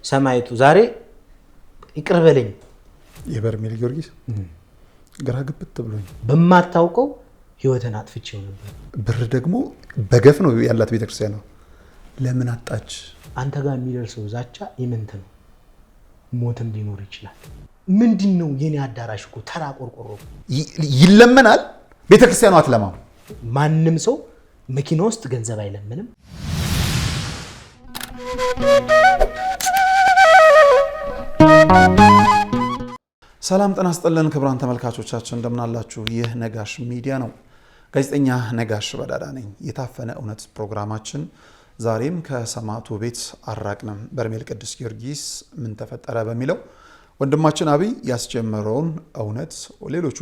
ሰማይቱ ዛሬ ይቅር በለኝ የበርሜል ጊዮርጊስ ግራ ግብት ብሎኝ በማታውቀው ህይወትን አጥፍቼው ነበር። ብር ደግሞ በገፍ ነው ያላት ቤተክርስቲያን ነው። ለምን አጣች? አንተ ጋር የሚደርሰው ዛቻ ኢምንት ነው። ሞትም ሊኖር ይችላል። ምንድነው የኔ አዳራሽ እኮ ተራ ቆርቆሮ ይለመናል። ቤተክርስቲያኑ አትለማም። ማንም ሰው መኪና ውስጥ ገንዘብ አይለምንም። ሰላም ጤና ይስጥልን ክቡራን ተመልካቾቻችን እንደምን አላችሁ? ይህ ነጋሽ ሚዲያ ነው። ጋዜጠኛ ነጋሽ በዳዳ ነኝ። የታፈነ እውነት ፕሮግራማችን ዛሬም ከሰማዕቱ ቤት አራቅንም። በርሜል ቅዱስ ጊዮርጊስ ምን ተፈጠረ በሚለው ወንድማችን አብይ ያስጀመረውን እውነት ሌሎች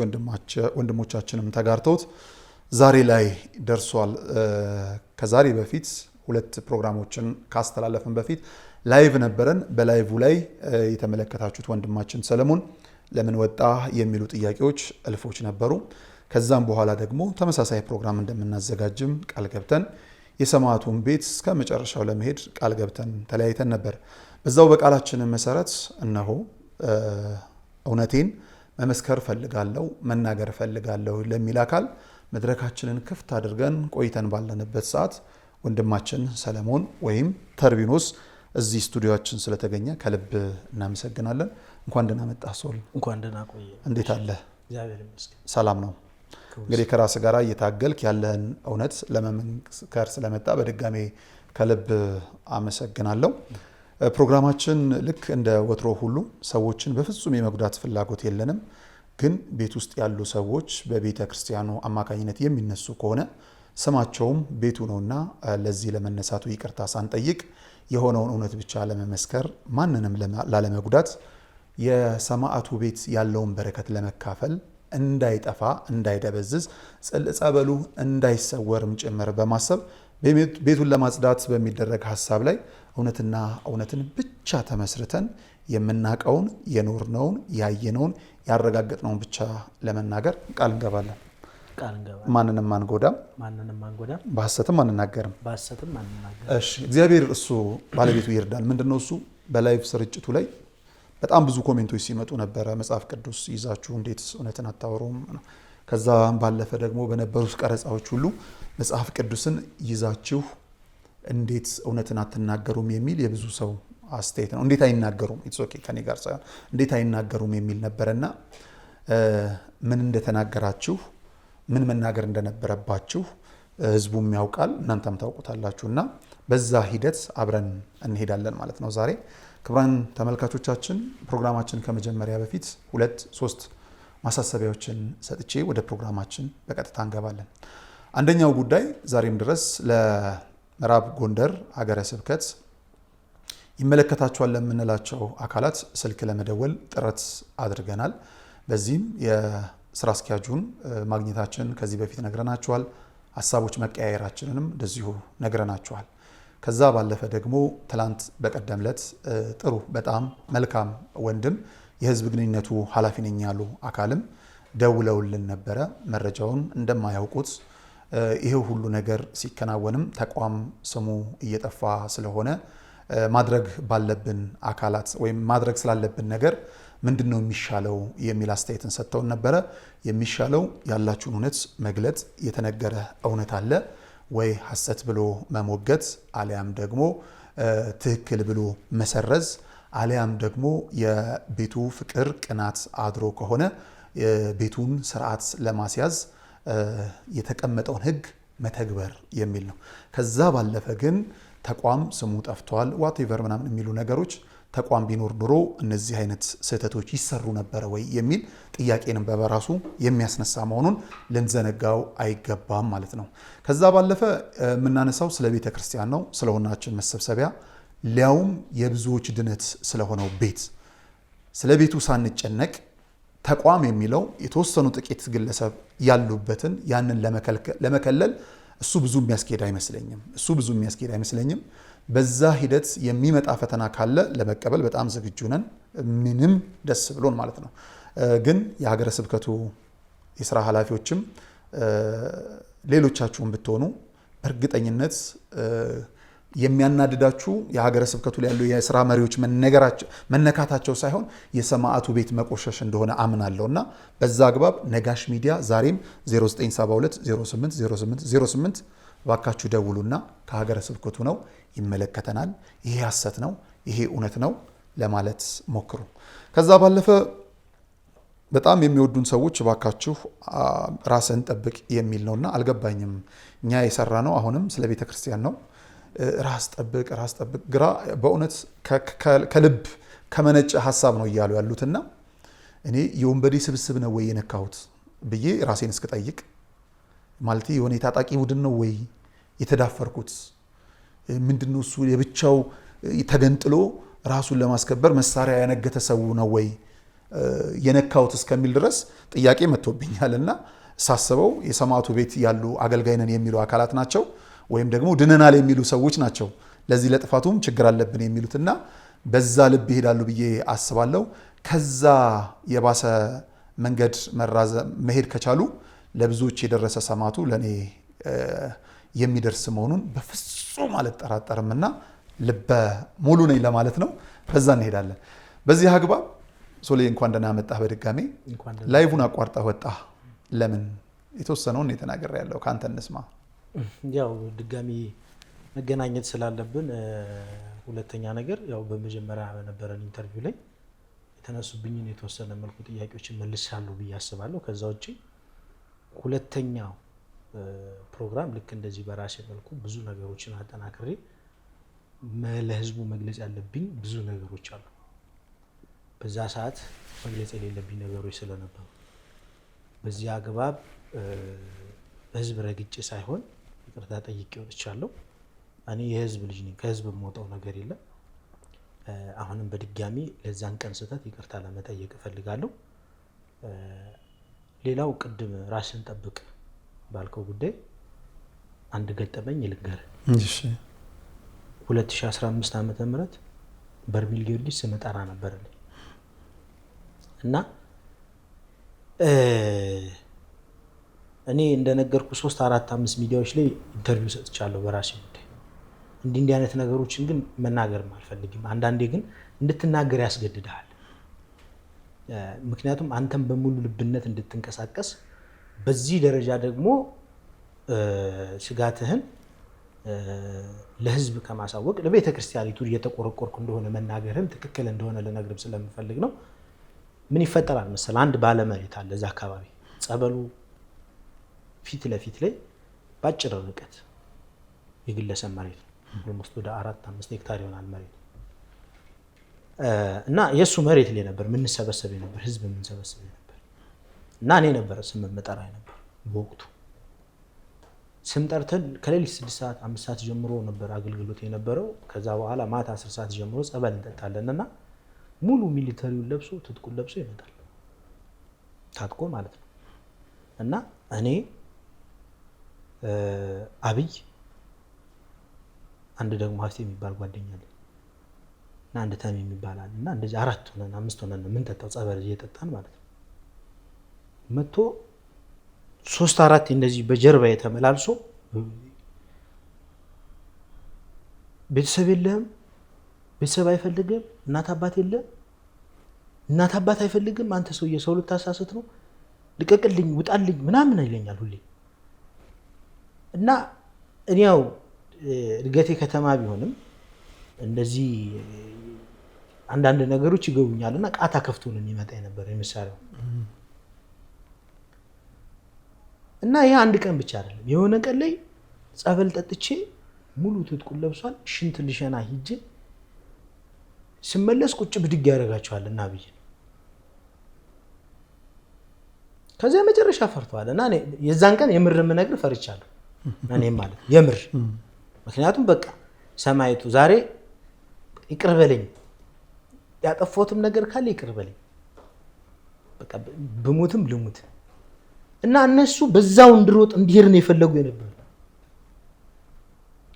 ወንድሞቻችንም ተጋርተውት ዛሬ ላይ ደርሷል። ከዛሬ በፊት ሁለት ፕሮግራሞችን ካስተላለፈን በፊት ላይቭ ነበረን። በላይቭ ላይ የተመለከታችሁት ወንድማችን ሰለሞን ለምን ወጣ የሚሉ ጥያቄዎች እልፎች ነበሩ። ከዛም በኋላ ደግሞ ተመሳሳይ ፕሮግራም እንደምናዘጋጅም ቃል ገብተን የሰማዕቱን ቤት እስከ መጨረሻው ለመሄድ ቃል ገብተን ተለያይተን ነበር። በዛው በቃላችን መሰረት እነሆ እውነቴን መመስከር ፈልጋለሁ፣ መናገር ፈልጋለሁ ለሚል አካል መድረካችንን ክፍት አድርገን ቆይተን ባለንበት ሰዓት ወንድማችን ሰለሞን ወይም ተርቢኖስ እዚህ ስቱዲዮአችን ስለተገኘ ከልብ እናመሰግናለን። እንኳን ደህና መጣ ሶል። እንኳን ደህና ቆየ። እንዴት አለ? እግዚአብሔር ይመስገን ሰላም ነው። እንግዲህ ከራስ ጋር እየታገልክ ያለህን እውነት ለመመስከር ስለመጣ በድጋሜ ከልብ አመሰግናለሁ። ፕሮግራማችን ልክ እንደ ወትሮ ሁሉ ሰዎችን በፍጹም የመጉዳት ፍላጎት የለንም። ግን ቤት ውስጥ ያሉ ሰዎች በቤተ ክርስቲያኑ አማካኝነት የሚነሱ ከሆነ ስማቸውም ቤቱ ነውና ለዚህ ለመነሳቱ ይቅርታ ሳንጠይቅ የሆነውን እውነት ብቻ ለመመስከር ማንንም ላለመጉዳት የሰማዕቱ ቤት ያለውን በረከት ለመካፈል እንዳይጠፋ እንዳይደበዝዝ ጸበሉ እንዳይሰወርም ጭምር በማሰብ ቤቱን ለማጽዳት በሚደረግ ሀሳብ ላይ እውነትና እውነትን ብቻ ተመስርተን የምናቀውን የኖርነውን ያየነውን ያረጋገጥነውን ብቻ ለመናገር ቃል እንገባለን። ማንንም አንጎዳም፣ በሐሰትም አንናገርም። እሺ፣ እግዚአብሔር እሱ ባለቤቱ ይርዳል። ምንድነው እሱ በላይቭ ስርጭቱ ላይ በጣም ብዙ ኮሜንቶች ሲመጡ ነበረ። መጽሐፍ ቅዱስ ይዛችሁ እንዴት እውነትን አታወሩም? ከዛ ባለፈ ደግሞ በነበሩት ቀረጻዎች ሁሉ መጽሐፍ ቅዱስን ይዛችሁ እንዴት እውነትን አትናገሩም የሚል የብዙ ሰው አስተያየት ነው። እንዴት አይናገሩም? ኢትስ ኦኬ ከኔ ጋር ሳይሆን እንዴት አይናገሩም የሚል ነበርና ምን እንደተናገራችሁ ምን መናገር እንደነበረባችሁ ህዝቡም ያውቃል፣ እናንተም ታውቁታላችሁና በዛ ሂደት አብረን እንሄዳለን ማለት ነው። ዛሬ ክቡራን ተመልካቾቻችን ፕሮግራማችን ከመጀመሪያ በፊት 2-3 ማሳሰቢያዎችን ሰጥቼ ወደ ፕሮግራማችን በቀጥታ እንገባለን። አንደኛው ጉዳይ ዛሬም ድረስ ለምዕራብ ጎንደር ሀገረ ስብከት ይመለከታቸዋል ለምንላቸው አካላት ስልክ ለመደወል ጥረት አድርገናል። በዚህም የስራ አስኪያጁን ማግኘታችን ከዚህ በፊት ነግረናቸዋል። ሀሳቦች መቀያየራችንንም እንደዚሁ ነግረናቸዋል። ከዛ ባለፈ ደግሞ ትላንት በቀደም ዕለት ጥሩ በጣም መልካም ወንድም የህዝብ ግንኙነቱ ኃላፊ ነኝ ያሉ አካልም ደውለውልን ነበረ። መረጃውን እንደማያውቁት ይሄው ሁሉ ነገር ሲከናወንም ተቋም ስሙ እየጠፋ ስለሆነ ማድረግ ባለብን አካላት ወይም ማድረግ ስላለብን ነገር ምንድነው የሚሻለው የሚል አስተያየትን ሰጥተውን ነበረ። የሚሻለው ያላችሁን እውነት መግለጥ፣ የተነገረ እውነት አለ ወይ ሐሰት ብሎ መሞገት፣ አሊያም ደግሞ ትክክል ብሎ መሰረዝ፣ አሊያም ደግሞ የቤቱ ፍቅር ቅናት አድሮ ከሆነ ቤቱን ስርዓት ለማስያዝ የተቀመጠውን ህግ መተግበር የሚል ነው። ከዛ ባለፈ ግን ተቋም ስሙ ጠፍቷል ዋትኤቨር ምናምን የሚሉ ነገሮች ተቋም ቢኖር ኑሮ እነዚህ አይነት ስህተቶች ይሰሩ ነበረ ወይ የሚል ጥያቄንም በበራሱ የሚያስነሳ መሆኑን ልንዘነጋው አይገባም ማለት ነው። ከዛ ባለፈ የምናነሳው ስለ ቤተ ክርስቲያን ነው፣ ስለሆናችን መሰብሰቢያ ሊያውም የብዙዎች ድነት ስለሆነው ቤት ስለ ቤቱ ሳንጨነቅ ተቋም የሚለው የተወሰኑ ጥቂት ግለሰብ ያሉበትን ያንን ለመከለል እሱ ብዙ የሚያስኬድ አይመስለኝም። በዛ ሂደት የሚመጣ ፈተና ካለ ለመቀበል በጣም ዝግጁ ነን፣ ምንም ደስ ብሎን ማለት ነው። ግን የሀገረ ስብከቱ የስራ ኃላፊዎችም ሌሎቻችሁም ብትሆኑ በእርግጠኝነት የሚያናድዳችሁ የሀገረ ስብከቱ ላይ ያሉ የስራ መሪዎች መነካታቸው ሳይሆን የሰማዕቱ ቤት መቆሸሽ እንደሆነ አምናለሁ እና በዛ አግባብ ነጋሽ ሚዲያ ዛሬም 0972080808 ባካችሁ ደውሉና ከሀገረ ስብከቱ ነው ይመለከተናል፣ ይሄ ሐሰት ነው፣ ይሄ እውነት ነው ለማለት ሞክሩ። ከዛ ባለፈ በጣም የሚወዱን ሰዎች ባካችሁ ራስን ጠብቅ የሚል ነውና አልገባኝም። እኛ የሰራ ነው አሁንም ስለ ቤተ ክርስቲያን ነው። ራስ ጠብቅ ግራ በእውነት ከልብ ከመነጨ ሐሳብ ነው እያሉ ያሉትና እኔ የወንበዴ ስብስብ ነው ወይ የነካሁት ብዬ ራሴን እስክጠይቅ ማለት የሆነ የታጣቂ ቡድን ነው ወይ የተዳፈርኩት? ምንድነው እሱ የብቻው ተገንጥሎ ራሱን ለማስከበር መሳሪያ ያነገተ ሰው ነው ወይ የነካሁት እስከሚል ድረስ ጥያቄ መጥቶብኛልና ሳስበው የሰማዕቱ ቤት ያሉ አገልጋይ ነን የሚሉ አካላት ናቸው ወይም ደግሞ ድነናል የሚሉ ሰዎች ናቸው ለዚህ ለጥፋቱም ችግር አለብን የሚሉትና በዛ ልብ ይሄዳሉ ብዬ አስባለሁ። ከዛ የባሰ መንገድ መሄድ ከቻሉ ለብዙዎች የደረሰ ሰማዕቱ ለኔ የሚደርስ መሆኑን በፍጹም አልጠራጠርምና ልበ ሙሉ ነኝ ለማለት ነው። በዛ እንሄዳለን። በዚህ አግባብ ሶሌ እንኳን ደህና መጣህ። በድጋሜ ላይቭን አቋርጠህ ወጣህ። ለምን? የተወሰነውን የተናገረ ያለው ካንተ እንስማ። ያው ድጋሚ መገናኘት ስላለብን፣ ሁለተኛ ነገር ያው በመጀመሪያ በነበረን ኢንተርቪው ላይ የተነሱብኝን የተወሰነ መልኩ ጥያቄዎችን መልሻለሁ ብዬ አስባለሁ። ከዛ ውጪ ሁለተኛው ፕሮግራም ልክ እንደዚህ በራሴ መልኩ ብዙ ነገሮችን አጠናክሬ ለህዝቡ መግለጽ ያለብኝ ብዙ ነገሮች አሉ። በዛ ሰዓት መግለጽ የሌለብኝ ነገሮች ስለነበሩ በዚህ አግባብ ህዝብ ረግጬ ሳይሆን ይቅርታ ጠይቄ ወጥቻለሁ። እኔ የህዝብ ልጅ ነኝ፣ ከህዝብ የምወጣው ነገር የለም። አሁንም በድጋሚ ለዛን ቀን ስህተት ይቅርታ ለመጠየቅ እፈልጋለሁ። ሌላው ቅድም ራስን ጠብቅ ባልከው ጉዳይ አንድ ገጠመኝ ልንገርህ። እሺ 2015 ዓመተ ምህረት በርሜል ጊዮርጊስ ስመጣራ ነበር እና እኔ እንደነገርኩ 3 4 5 ሚዲያዎች ላይ ኢንተርቪው ሰጥቻለሁ በራሴ ጉዳይ። እንዲህ አይነት ነገሮችን ግን መናገር አልፈልግም። አንዳንዴ ግን እንድትናገር ያስገድድሃል። ምክንያቱም አንተም በሙሉ ልብነት እንድትንቀሳቀስ በዚህ ደረጃ ደግሞ ስጋትህን ለህዝብ ከማሳወቅ ለቤተ ክርስቲያኒቱ እየተቆረቆርኩ እንደሆነ መናገርም ትክክል እንደሆነ ልነግርም ስለምፈልግ ነው። ምን ይፈጠራል መሰል፣ አንድ ባለመሬት አለ እዛ አካባቢ ጸበሉ ፊት ለፊት ላይ ባጭር ርቀት የግለሰብ መሬት ነው። ኦልሞስት ወደ 4-5 ሄክታር ይሆናል መሬት እና የሱ መሬት ላይ ነበር የምንሰበሰብ ነበር፣ ህዝብ የምንሰበሰብ ነበር እና እኔ ነበር ስም መጠራ ነበር በወቅቱ። ስም ጠርተን ከሌሊት 6 ሰዓት 5 ሰዓት ጀምሮ ነበር አገልግሎት የነበረው። ከዛ በኋላ ማታ 10 ሰዓት ጀምሮ ጸበል እንጠጣለንና ሙሉ ሚሊተሪውን ለብሶ ትጥቁን ለብሶ ይመጣል፣ ታጥቆ ማለት ነው። እና እኔ አብይ አንድ ደግሞ ሀፍቴ የሚባል ጓደኛ አለ እና አንድ ተም የሚባል አለ እና እንደዚህ 4 ሆነን 5 ሆነን የምንጠጣው ጸበል እየጠጣን ማለት ነው። መጥቶ 3-4 እንደዚህ በጀርባ የተመላልሶ ቤተሰብ የለህም፣ ቤተሰብ አይፈልግም፣ እናት አባት የለም፣ እናት አባት አይፈልግም፣ አንተ ሰውዬ ሰው ልታሳስት ነው፣ ልቀቅልኝ፣ ውጣልኝ ምናምን ይለኛል ሁሌ። እና እኔ ያው እድገቴ ከተማ ቢሆንም እንደዚህ አንዳንድ ነገሮች ይገቡኛል እና ቃታ ከፍቶ ነው የሚመጣ የነበረ የመሳሪያው። እና ይሄ አንድ ቀን ብቻ አይደለም፣ የሆነ ቀን ላይ ጸበል ጠጥቼ ሙሉ ትጥቁን ለብሷል፣ ሽንት ልሸና ሂጄ ስመለስ ቁጭ ብድግ ያደርጋቸዋል እና አብይ ከዚያ መጨረሻ ፈርተዋል። እና እኔ የዛን ቀን የምር የምነግር ፈርቻለሁ እኔም ማለት የምር። ምክንያቱም በቃ ሰማይቱ ዛሬ ይቅር በለኝ፣ ያጠፋሁትም ነገር ካለ ይቅር በለኝ፣ በቃ ብሞትም ልሙት። እና እነሱ በዛው እንድሮጥ እንዲሄድ ነው የፈለጉ የነበረ።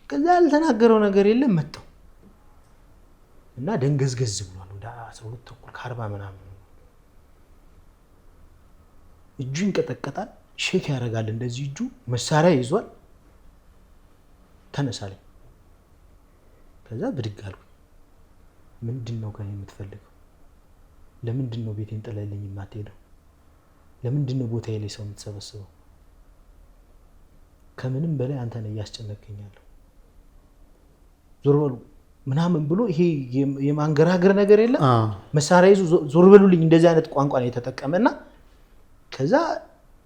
ከዛ ያልተናገረው ነገር የለም መጣው እና ደንገዝገዝ ብሏል። ወደ 12 ተኩል ከ40 ምናምን እጁ ይንቀጠቀጣል፣ ሼክ ያደርጋል እንደዚህ እጁ፣ መሳሪያ ይዟል። ተነሳለኝ ከዛ ብድግ አልኩ። ምንድነው ከኔ የምትፈልገው? ለምንድነው ቤቴን ጥለልኝ የማትሄደው? ለምንድነው ቦታዬ ላይ ሰው የምትሰበስበው? ከምንም በላይ አንተ ነህ እያስጨነቀኛለሁ። ዞር በሉ ምናምን ብሎ ይሄ የማንገራገር ነገር የለም። መሳሪያ ይዞ ዞር በሉልኝ እንደዚህ አይነት ቋንቋ ነው የተጠቀመና ከዛ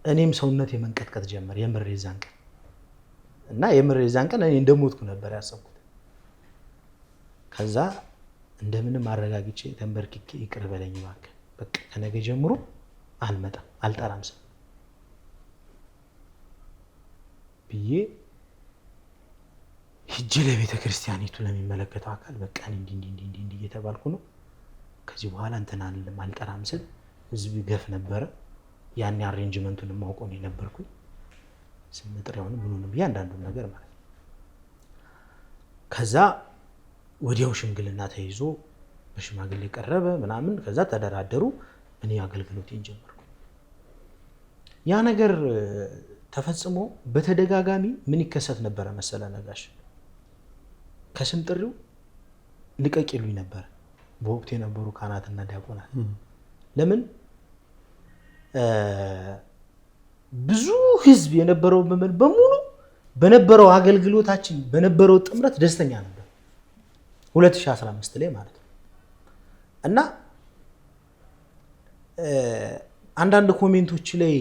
እኔም ሰውነት የመንቀጥቀጥ ጀመር። የምር የዛን ቀን እና የምር የዛን ቀን እኔ እንደሞትኩ ነበር ያሰብኩት። ከዛ እንደምንም አረጋግጬ ተንበርክኬ ይቅር በለኝ እባክህ፣ በቃ ከነገ ጀምሮ አልመጣም አልጠራም ሰው ብዬ ሂጄ ለቤተ ክርስቲያኒቱ ለሚመለከተው አካል በቃ እንዲህ እየተባልኩ ነው፣ ከዚህ በኋላ እንትን አልጠራም ስል ህዝብ ገፍ ነበረ። ያን አሬንጅመንቱን ማውቀው ነው የነበርኩኝ። ስምጥሪያውን ምኑንም እያንዳንዱን ነገር ማለት ነው። ከዛ ወዲያው ሽምግልና ተይዞ በሽማግሌ ቀረበ ምናምን። ከዛ ተደራደሩ። እኔ አገልግሎቴን ጀመርኩ። ያ ነገር ተፈጽሞ በተደጋጋሚ ምን ይከሰት ነበረ መሰለ ነጋሽ? ከስም ጥሪው ልቀቅ ይሉኝ ነበር በወቅቱ የነበሩ ካህናትና ዲያቆናት። ለምን ብዙ ህዝብ የነበረው ምዕመን በሙሉ በነበረው አገልግሎታችን በነበረው ጥምረት ደስተኛ ነበር 2015 ላይ ማለት ነው። እና አንዳንድ ኮሜንቶች ላይ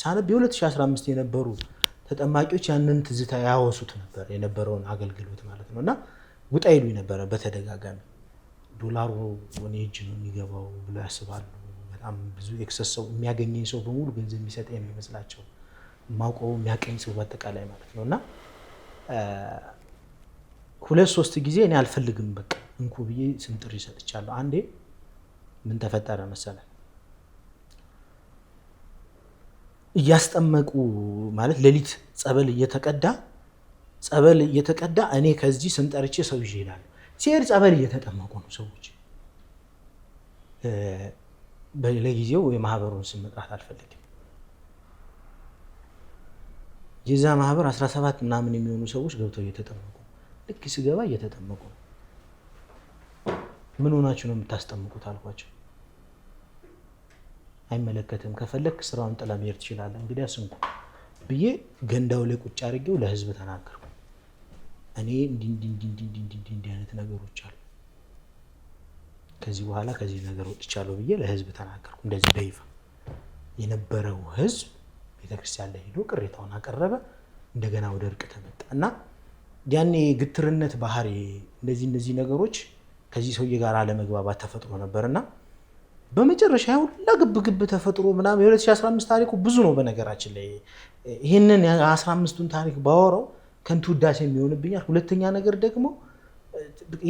ሳነብ የ2015 የነበሩ ተጠማቂዎች ያንን ትዝታ ያወሱት ነበር የነበረውን አገልግሎት ማለት ነው። እና ውጣ ይሉኝ ነበረ በተደጋጋሚ። ዶላሩ ወኔ እጅ ነው የሚገባው ብሎ ያስባሉ። በጣም ብዙ ኤክሰስ ሰው የሚያገኘኝ ሰው በሙሉ ገንዘብ የሚሰጠኝ ነው የሚመስላቸው። ማውቀው የሚያቀኝ ሰው በአጠቃላይ ማለት ነው። እና 2-3 ጊዜ እኔ አልፈልግም በቃ እንኩ ብዬ ስም ጥሪ ሰጥቻለሁ። አንዴ ምን ተፈጠረ መሰለ? እያስጠመቁ ማለት ሌሊት ጸበል እየተቀዳ እኔ ከዚህ ስም ጠርቼ ሰው ይዤ እሄዳለሁ። ሲሄድ ጸበል እየተጠመቁ ነው ሰዎች። ለጊዜው የማህበሩን ስም መጥራት አልፈልግም። የዛ ማህበር 17 ምናምን የሚሆኑ ሰዎች ገብተው እየተጠመቁ ነው። ልክ ስገባ እየተጠመቁ ነው። ምን ሆናችሁ ነው የምታስጠምቁት አልኳቸው። አይመለከትም፣ ከፈለክ ስራውን ጥላ መሄድ ትችላለህ፣ እንግዲህ አስንኩ ብዬ ገንዳው ላይ ቁጭ አድርጌው ለህዝብ ተናገርኩ። እኔ እንዲህ አይነት ነገሮች አሉ፣ ከዚህ በኋላ ከዚህ ነገር ወጥቻለሁ ብዬ ለህዝብ ተናገርኩ። እንደዚህ በይፋ የነበረው ህዝብ ቤተክርስቲያን ላይ ሄዶ ቅሬታውን አቀረበ። እንደገና ወደ እርቅ ተመጣ እና ያኔ ግትርነት ባህሪ እንደዚህ ነገሮች ከዚህ ሰውዬ ጋር አለመግባባት ተፈጥሮ ነበርና በመጨረሻ ሁላ ግብ ተፈጥሮ ምናምን የ2015 ታሪኩ ብዙ ነው። በነገራችን ላይ ይህንን የ15ቱን ታሪክ ባወራው ከንቱ ውዳሴ የሚሆንብኛል። ሁለተኛ ነገር ደግሞ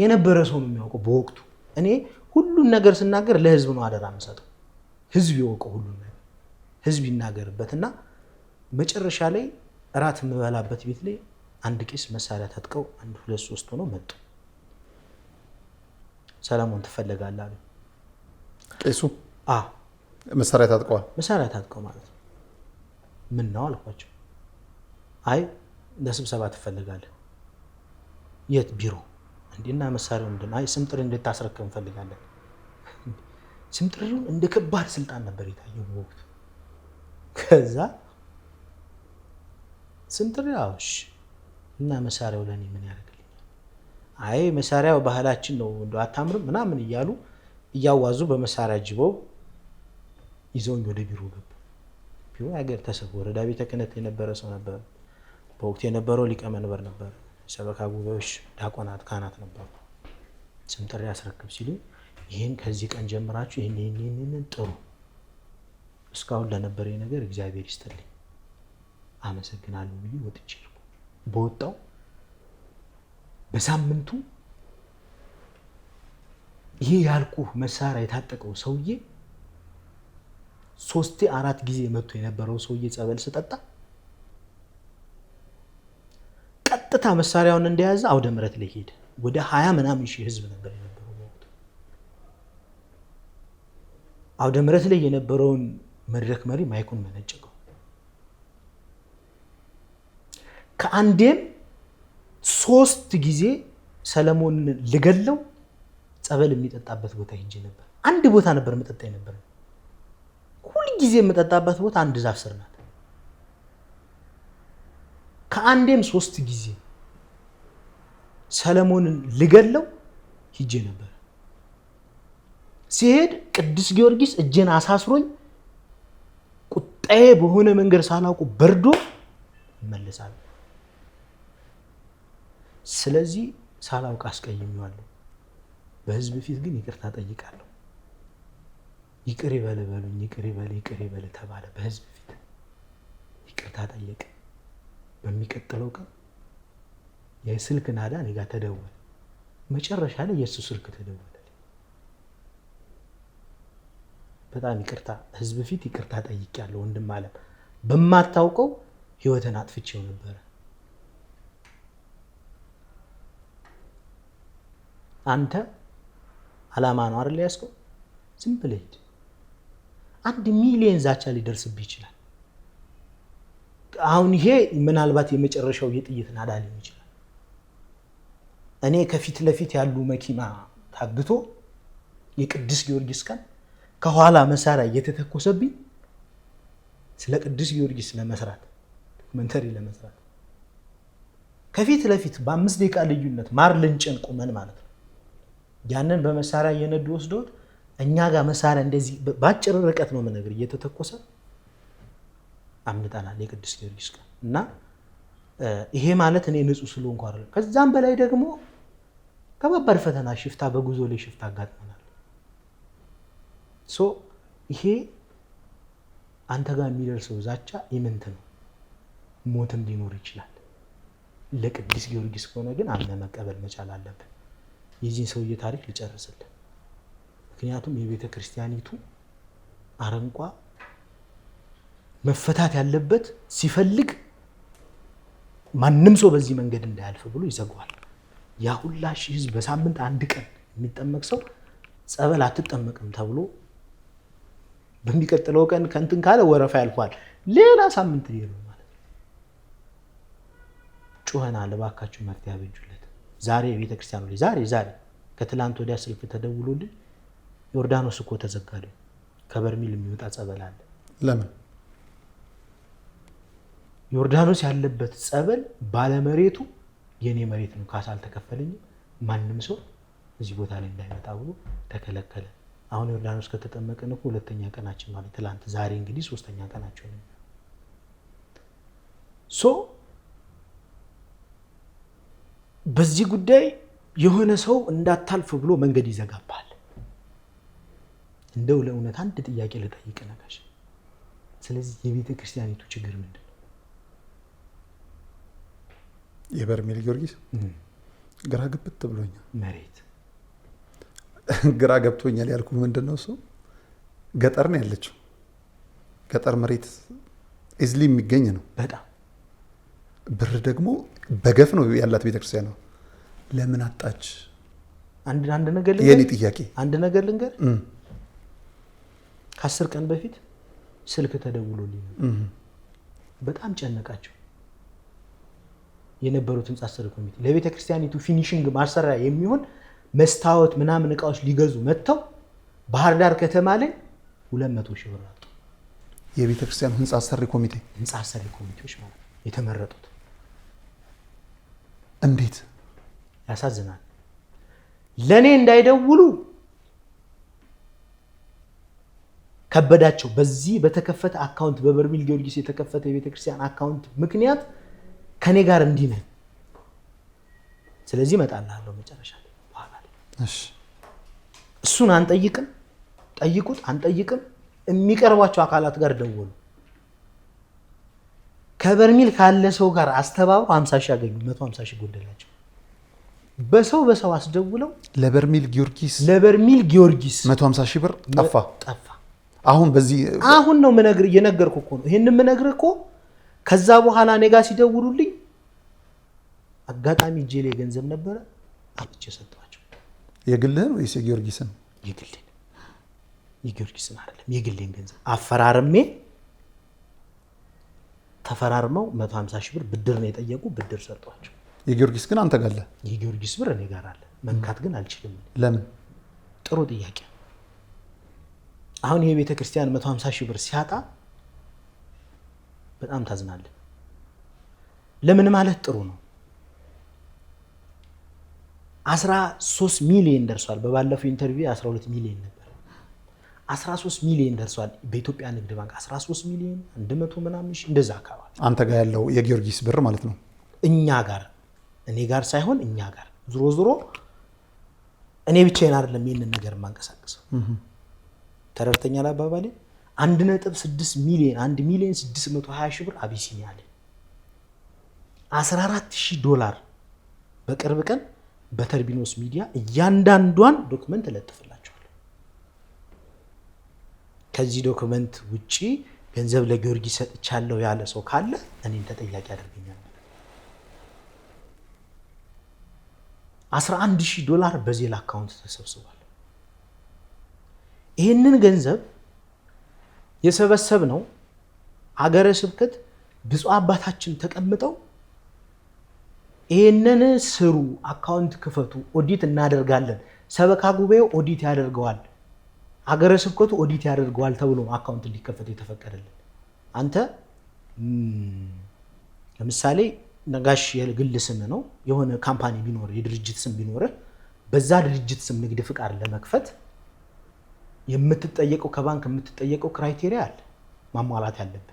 የነበረ ሰው ነው የሚያውቀው በወቅቱ። እኔ ሁሉን ነገር ስናገር ለህዝብ ነው አደራ የምሰጠው። ህዝብ ይወቀው፣ ሁሉን ነገር ህዝብ ይናገርበትና መጨረሻ ላይ እራት የምበላበት ቤት ላይ አንድ ቄስ መሳሪያ ታጥቀው 1-2-3 ሆነው መጡ። ሰለሞን ትፈለጋለህ አሉ። ቄሱ መሳሪያ ታጥቀዋል። መሳሪያ ታጥቀው ማለት ነው። ምን ነው አልኳቸው። አይ ለስብሰባ ትፈልጋለህ። የት? ቢሮ። እንዴና መሳሪያው ምንድን ነው? አይ ስም ጥሪ እንድታስረክብ እንፈልጋለን። ስም ጥሪውን እንደ ከባድ ስልጣን ነበር የታየው በወቅቱ። ከዛ ስም ጥሪ አውሽ እና መሳሪያው ለኔ ምን ያደርግልኛል? አይ መሳሪያው ባህላችን ነው እንደው አታምርም ምናምን እያሉ እያዋዙ በመሳሪያ ጅበው ይዘውኝ ወደ ቢሮ ገቡ። ቢሮ ያገር ተሰብ ወረዳ ቤተ ክህነት የነበረ ሰው ነበር በወቅቱ የነበረው ሊቀ መንበር ነበር። ሰበካ ጉባኤዎች፣ ዲያቆናት፣ ካህናት ነበሩ። ስም ጥሪ ያስረክብ ሲሉ ይሄን ከዚህ ቀን ጀምራችሁ ይሄን ጥሩ እስካሁን ለነበረኝ ነገር እግዚአብሔር ይስጥልኝ አመሰግናለሁ ብዬ ወጥቼ በወጣው በሳምንቱ ይሄ ያልኩህ መሳሪያ የታጠቀው ሰውዬ 3-4 ጊዜ መጥቶ የነበረው ሰውዬ ጸበል ስጠጣ ቀጥታ መሳሪያውን እንደያዘ አውደ ምሕረት ላይ ሄደ። ወደ 20 ምናምን ሺህ ህዝብ ነበር የነበረው በወቅቱ። አውደ ምሕረት ላይ የነበረውን መድረክ መሪ ማይኩን መነጨቀው። ከአንዴም 3 ጊዜ ሰለሞን ልገለው ጸበል የሚጠጣበት ቦታ ሄጄ ነበር። አንድ ቦታ ነበር መጠጣ ነበር። ሁሉ ጊዜ የምጠጣበት ቦታ አንድ ዛፍ ስር ናት። ከአንዴም 3 ጊዜ ሰለሞንን ልገለው ሄጄ ነበር። ሲሄድ ቅዱስ ጊዮርጊስ እጄን አሳስሮኝ ቁጣዬ በሆነ መንገድ ሳላውቁ በርዶ እመለሳለሁ። ስለዚህ ሳላውቅ አስቀይሜዋለሁ። በህዝብ ፊት ግን ይቅርታ ጠይቃለሁ። ይቅር ይበል በሉኝ፣ ይቅር ይበል ተባለ። በህዝብ ፊት ይቅርታ ጠየቀ። በሚቀጥለው ቀን የስልክ ናዳ እኔ ጋር ተደወለ። መጨረሻ ላይ የእሱ ስልክ ተደወለ። በጣም ይቅርታ፣ ህዝብ ፊት ይቅርታ ጠይቄያለሁ ወንድም አለም። በማታውቀው ህይወትን አጥፍቼው ነበረ። አንተ አላማ ነው አይደል ያስከው? ዝም ብለህ ሂድ። 1 ሚሊዮን ዛቻ ሊደርስብህ ይችላል። አሁን ይሄ ምናልባት የመጨረሻው የጥይት ናዳ ሊሆን ይችላል። እኔ ከፊት ለፊት ያሉ መኪና ታግቶ የቅዱስ ጊዮርጊስ ቀን ከኋላ መሳሪያ እየተተኮሰብኝ ስለ ቅዱስ ጊዮርጊስ ለመስራት ዶክመንተሪ ለመስራት ከፊት ለፊት በ5 ደቂቃ ልዩነት ማር ልንጭን ቁመን ማለት ነው። ያንን በመሳሪያ እየነዱ ወስዶት እኛ ጋር መሳሪያ እንደዚህ ባጭር ርቀት ነው መነገር እየተተኮሰ አምልጣናል የቅዱስ ጊዮርጊስ ቀን እና ይሄ ማለት እኔ ንጹህ ስለሆንኩ አይደለም። ከዛም በላይ ደግሞ ከባባድ ፈተና ሽፍታ በጉዞ ላይ ሽፍታ አጋጥመናል። ይሄ አንተ ጋር የሚደርሰው ዛቻ ኢምንት ነው። ሞትም ሊኖር ይችላል። ለቅዱስ ጊዮርጊስ ከሆነ ግን አምነ መቀበል መቻል አለብን። የዚህን ሰውዬ ታሪክ ልጨርስልን። ምክንያቱም የቤተ ክርስቲያኒቱ አረንቋ መፈታት ያለበት ሲፈልግ ማንም ሰው በዚህ መንገድ እንዳያልፍ ብሎ ይዘጋዋል። ያ ሁላ ሺህ ህዝብ በሳምንት 1 ቀን የሚጠመቅ ሰው ጸበል አትጠመቅም ተብሎ በሚቀጥለው ቀን ከንትን ካለ ወረፋ ያልፋል። ሌላ ሳምንት ይሄው ማለት ነው። ጩኸናል፣ እባካችሁ መፍትሄ አበጁለት። ዛሬ የቤተ ክርስቲያኑ ላይ ዛሬ ከትላንት ወዲያ ስልክ ተደውሎልኝ ዮርዳኖስ እኮ ተዘጋለ። ከበርሚል የሚወጣ ጸበል አለ። ለምን? ዮርዳኖስ ያለበት ጸበል ባለመሬቱ የኔ መሬት ነው፣ ካሳ አልተከፈለኝም፣ ማንም ሰው እዚህ ቦታ ላይ እንዳይመጣ ብሎ ተከለከለ። አሁን ዮርዳኖስ ከተጠመቀን እኮ 2ኛ ቀናችን ማለት ትላንት፣ ዛሬ እንግዲህ 3ኛ ቀናችን ነው። በዚህ ጉዳይ የሆነ ሰው እንዳታልፍ ብሎ መንገድ ይዘጋባል። እንደው ለእውነት አንድ ጥያቄ ልጠይቅ ነጋሽ። ስለዚህ የቤተ ክርስቲያኒቱ ችግር ምንድን ነው? የበርሜል ጊዮርጊስ ግራ ግብት ብሎኛል። መሬት ግራ ገብቶኛል ያልኩ ምንድነው እሱ ገጠር ነው ያለችው። ገጠር መሬት ኢዝሊ የሚገኝ ነው በጣም ብር ደግሞ በገፍ ነው ያላት ቤተክርስቲያን ነው። ለምን አጣች? አንድ ነገር ልንገር፣ የኔ ጥያቄ አንድ ነገር ልንገር። ከ10 ቀን በፊት ስልክ ተደውሎልኝ በጣም ጨነቃቸው የነበሩት ህንጻ አሰሪ ኮሚቴ ለቤተ ክርስቲያኒቱ ፊኒሺንግ ማሰሪያ የሚሆን መስታወት ምናምን እቃዎች ሊገዙ መጥተው ባህር ዳር ከተማ ላይ 200 ሺህ ብር አጡ። የቤተ ክርስቲያኑ ህንጻ አሰሪ ኮሚቴዎች ማለት የተመረጡት። እንዴት ያሳዝናል። ለኔ እንዳይደውሉ ከበዳቸው። በዚህ በተከፈተ አካውንት በበርሜል ጊዮርጊስ የተከፈተ የቤተ ክርስቲያን አካውንት ምክንያት ከኔ ጋር እንዲህ ነህ። ስለዚህ እመጣልሃለሁ መጨረሻ ላይ በኋላ ላይ። እሺ እሱን አንጠይቅም፣ ጠይቁት አንጠይቅም። የሚቀርባቸው አካላት ጋር ደወሉ። ከበርሜል ካለ ሰው ጋር አስተባብረው 50 ሺህ አገኙ። 150 ሺህ ጎደላቸው። በሰው አስደውለው ለበርሜል ጊዮርጊስ 150 ሺህ ብር ጠፋ። አሁን ነው የነገርኩህ እኮ ነው። ይሄን የምነግርህ እኮ ከዛ በኋላ እኔ ጋር ሲደውሉልኝ አጋጣሚ እጄ ላይ ገንዘብ ነበረ፣ አጥቼ ሰጠኋቸው። የግልህን ወይስ የጊዮርጊስን? የግሌን። የጊዮርጊስን አይደለም፣ የግሌን ገንዘብ አፈራርሜ ተፈራርመው 150 ሺህ ብር ብድር ነው የጠየቁ፣ ብድር ሰጠኋቸው። የጊዮርጊስ ግን አንተ ጋር አለ። የጊዮርጊስ ብር እኔ ጋር አለ። መንካት ግን አልችልም። ለምን? ጥሩ ጥያቄ። አሁን ይሄ ቤተክርስቲያን 150 ሺህ ብር ሲያጣ በጣም ታዝናለህ። ለምን ማለት ጥሩ ነው። 13 ሚሊዮን ደርሷል። በባለፈው ኢንተርቪው 12 ሚሊዮን ነበር። 13 ሚሊዮን ደርሷል። በኢትዮጵያ ንግድ ባንክ 13 ሚሊዮን 100 ምናምን ሺህ እንደዛ አካባቢ አንተ ጋር ያለው የጊዮርጊስ ብር ማለት ነው። እኛ ጋር እኔ ጋር ሳይሆን እኛ ጋር ዞሮ እኔ ብቻዬን አይደለም ይሄንን ነገር የማንቀሳቀሰው። ተረድተኛል አባባሌ። 1.6 ሚሊዮን 1 ሚሊዮን 620 ሺህ ብር አቢሲኒያ አለ። $14,000 በቅርብ ቀን በተርቢኖስ ሚዲያ እያንዳንዷን ዶክመንት እለጥፍላቸዋለሁ። ከዚህ ዶክመንት ውጪ ገንዘብ ለጊዮርጊስ ሰጥቻለሁ ያለ ሰው ካለ እኔን ተጠያቂ ያደርገኛል። $11,000 በዜል አካውንት ተሰብስቧል። ይህንን ገንዘብ የሰበሰብነው ሀገረ ስብከት ብፁዕ አባታችን ተቀምጠው ይህንን ስሩ፣ አካውንት ክፈቱ፣ ኦዲት እናደርጋለን፣ ሰበካ ጉባኤው ኦዲት ያደርገዋል፣ ሀገረ ስብከቱ ኦዲት ያደርገዋል ተብሎ አካውንት እንዲከፈት የተፈቀደልን። አንተ ለምሳሌ ነጋሽ የግል ስም ነው፣ የሆነ ካምፓኒ ቢኖር የድርጅት ስም ቢኖር በዛ ድርጅት ስም ንግድ ፍቃድ ለመክፈት የምትጠየቀው ከባንክ የምትጠየቀው ክራይቴሪያ አለ ማሟላት ያለብን።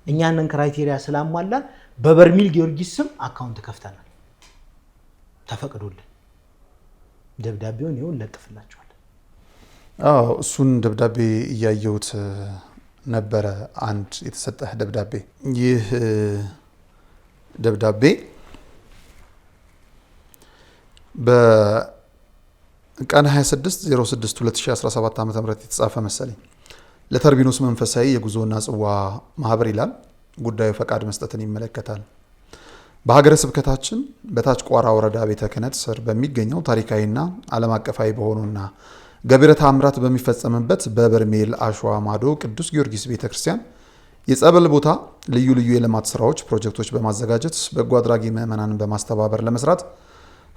እኛንን ክራይቴሪያ ስላሟላን በበርሜል ጊዮርጊስ ስም አካውንት ከፍተናል፣ ተፈቅዶልን። ደብዳቤውን ይሁን ለጥፍላችኋል። እሱን ደብዳቤ እያየሁት ነበረ። አንድ የተሰጠህ ደብዳቤ። ይህ ደብዳቤ በቀን 26/06/2017 ዓ.ም የተጻፈ መሰለኝ። ለተርቢኖስ መንፈሳዊ የጉዞና ጽዋ ማህበር ይላል። ጉዳዩ ፈቃድ መስጠትን ይመለከታል። በሀገረ ስብከታችን በታች ቋራ ወረዳ ቤተ ክህነት ስር በሚገኘው ታሪካዊና ዓለም አቀፋዊ በሆኑና ገቢረ ተአምራት በሚፈጸምበት በበርሜል አሸዋ ማዶ ቅዱስ ጊዮርጊስ ቤተ ክርስቲያን የጸበል ቦታ ልዩ ልዩ የልማት ስራዎች፣ ፕሮጀክቶች በማዘጋጀት በጎ አድራጊ ምዕመናንን በማስተባበር ለመስራት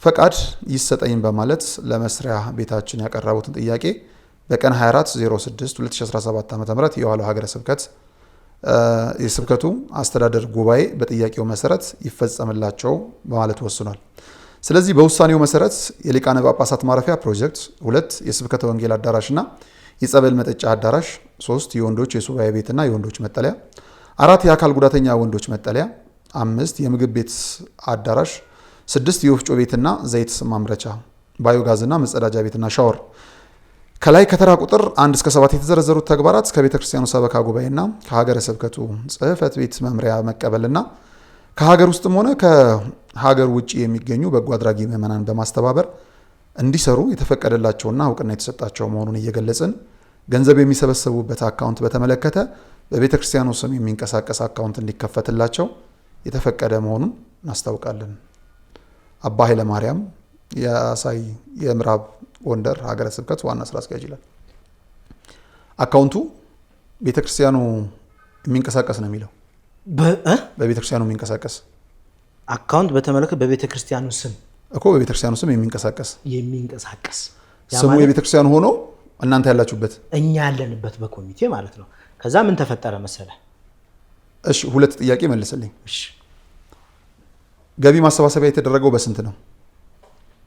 ፈቃድ ይሰጠኝ በማለት ለመስሪያ ቤታችን ያቀረቡትን ጥያቄ በቀን 24/06/2017 ዓ.ም የዋለው ሀገረ ስብከት የስብከቱ አስተዳደር ጉባኤ በጥያቄው መሰረት ይፈጸምላቸው በማለት ወስኗል። ስለዚህ በውሳኔው መሰረት የሊቃነ ጳጳሳት ማረፊያ ፕሮጀክት 2 የስብከተ ወንጌል አዳራሽና የጸበል መጠጫ አዳራሽ፣ 3 የወንዶች የሱባኤ ቤትና የወንዶች መጠለያ፣ 4 የአካል ጉዳተኛ ወንዶች መጠለያ፣ 5 የምግብ ቤት አዳራሽ፣ 6 የወፍጮ ቤትና ዘይት ማምረቻ፣ ባዮጋዝና መጸዳጃ ቤትና ሻወር። ከላይ ከተራ ቁጥር 1 እስከ 7 የተዘረዘሩት ተግባራት ከቤተ ክርስቲያኑ ሰበካ ጉባኤና ከሀገረ ስብከቱ ጽሕፈት ቤት መምሪያ መቀበልና ከሀገር ውስጥም ሆነ ከሀገር ውጭ የሚገኙ በጎ አድራጊ ምዕመናን በማስተባበር እንዲሰሩ የተፈቀደላቸውና እውቅና የተሰጣቸው መሆኑን እየገለጽን ገንዘብ የሚሰበሰቡበት አካውንት በተመለከተ በቤተ ክርስቲያኑ ስም የሚንቀሳቀስ አካውንት እንዲከፈትላቸው የተፈቀደ መሆኑን እናስታውቃለን። አባ ኃይለ ማርያም የአሳይ የምዕራብ ጎንደር ሀገረ ስብከት ዋና ስራ አስኪያጅ ይላል። አካውንቱ ቤተ ክርስቲያኑ የሚንቀሳቀስ ነው የሚለው። በቤተ ክርስቲያኑ የሚንቀሳቀስ አካውንት በተመለከተ በቤተ ክርስቲያኑ ስም እኮ በቤተ ክርስቲያኑ ስም የሚንቀሳቀስ ስሙ ማለት የቤተ ክርስቲያኑ ሆኖ እናንተ ያላችሁበት እኛ ያለንበት በኮሚቴ ማለት ነው። ከዛ ምን ተፈጠረ መሰለ? እሺ 2 ጥያቄ መልስልኝ። እሺ ገቢ ማሰባሰቢያ የተደረገው በስንት ነው?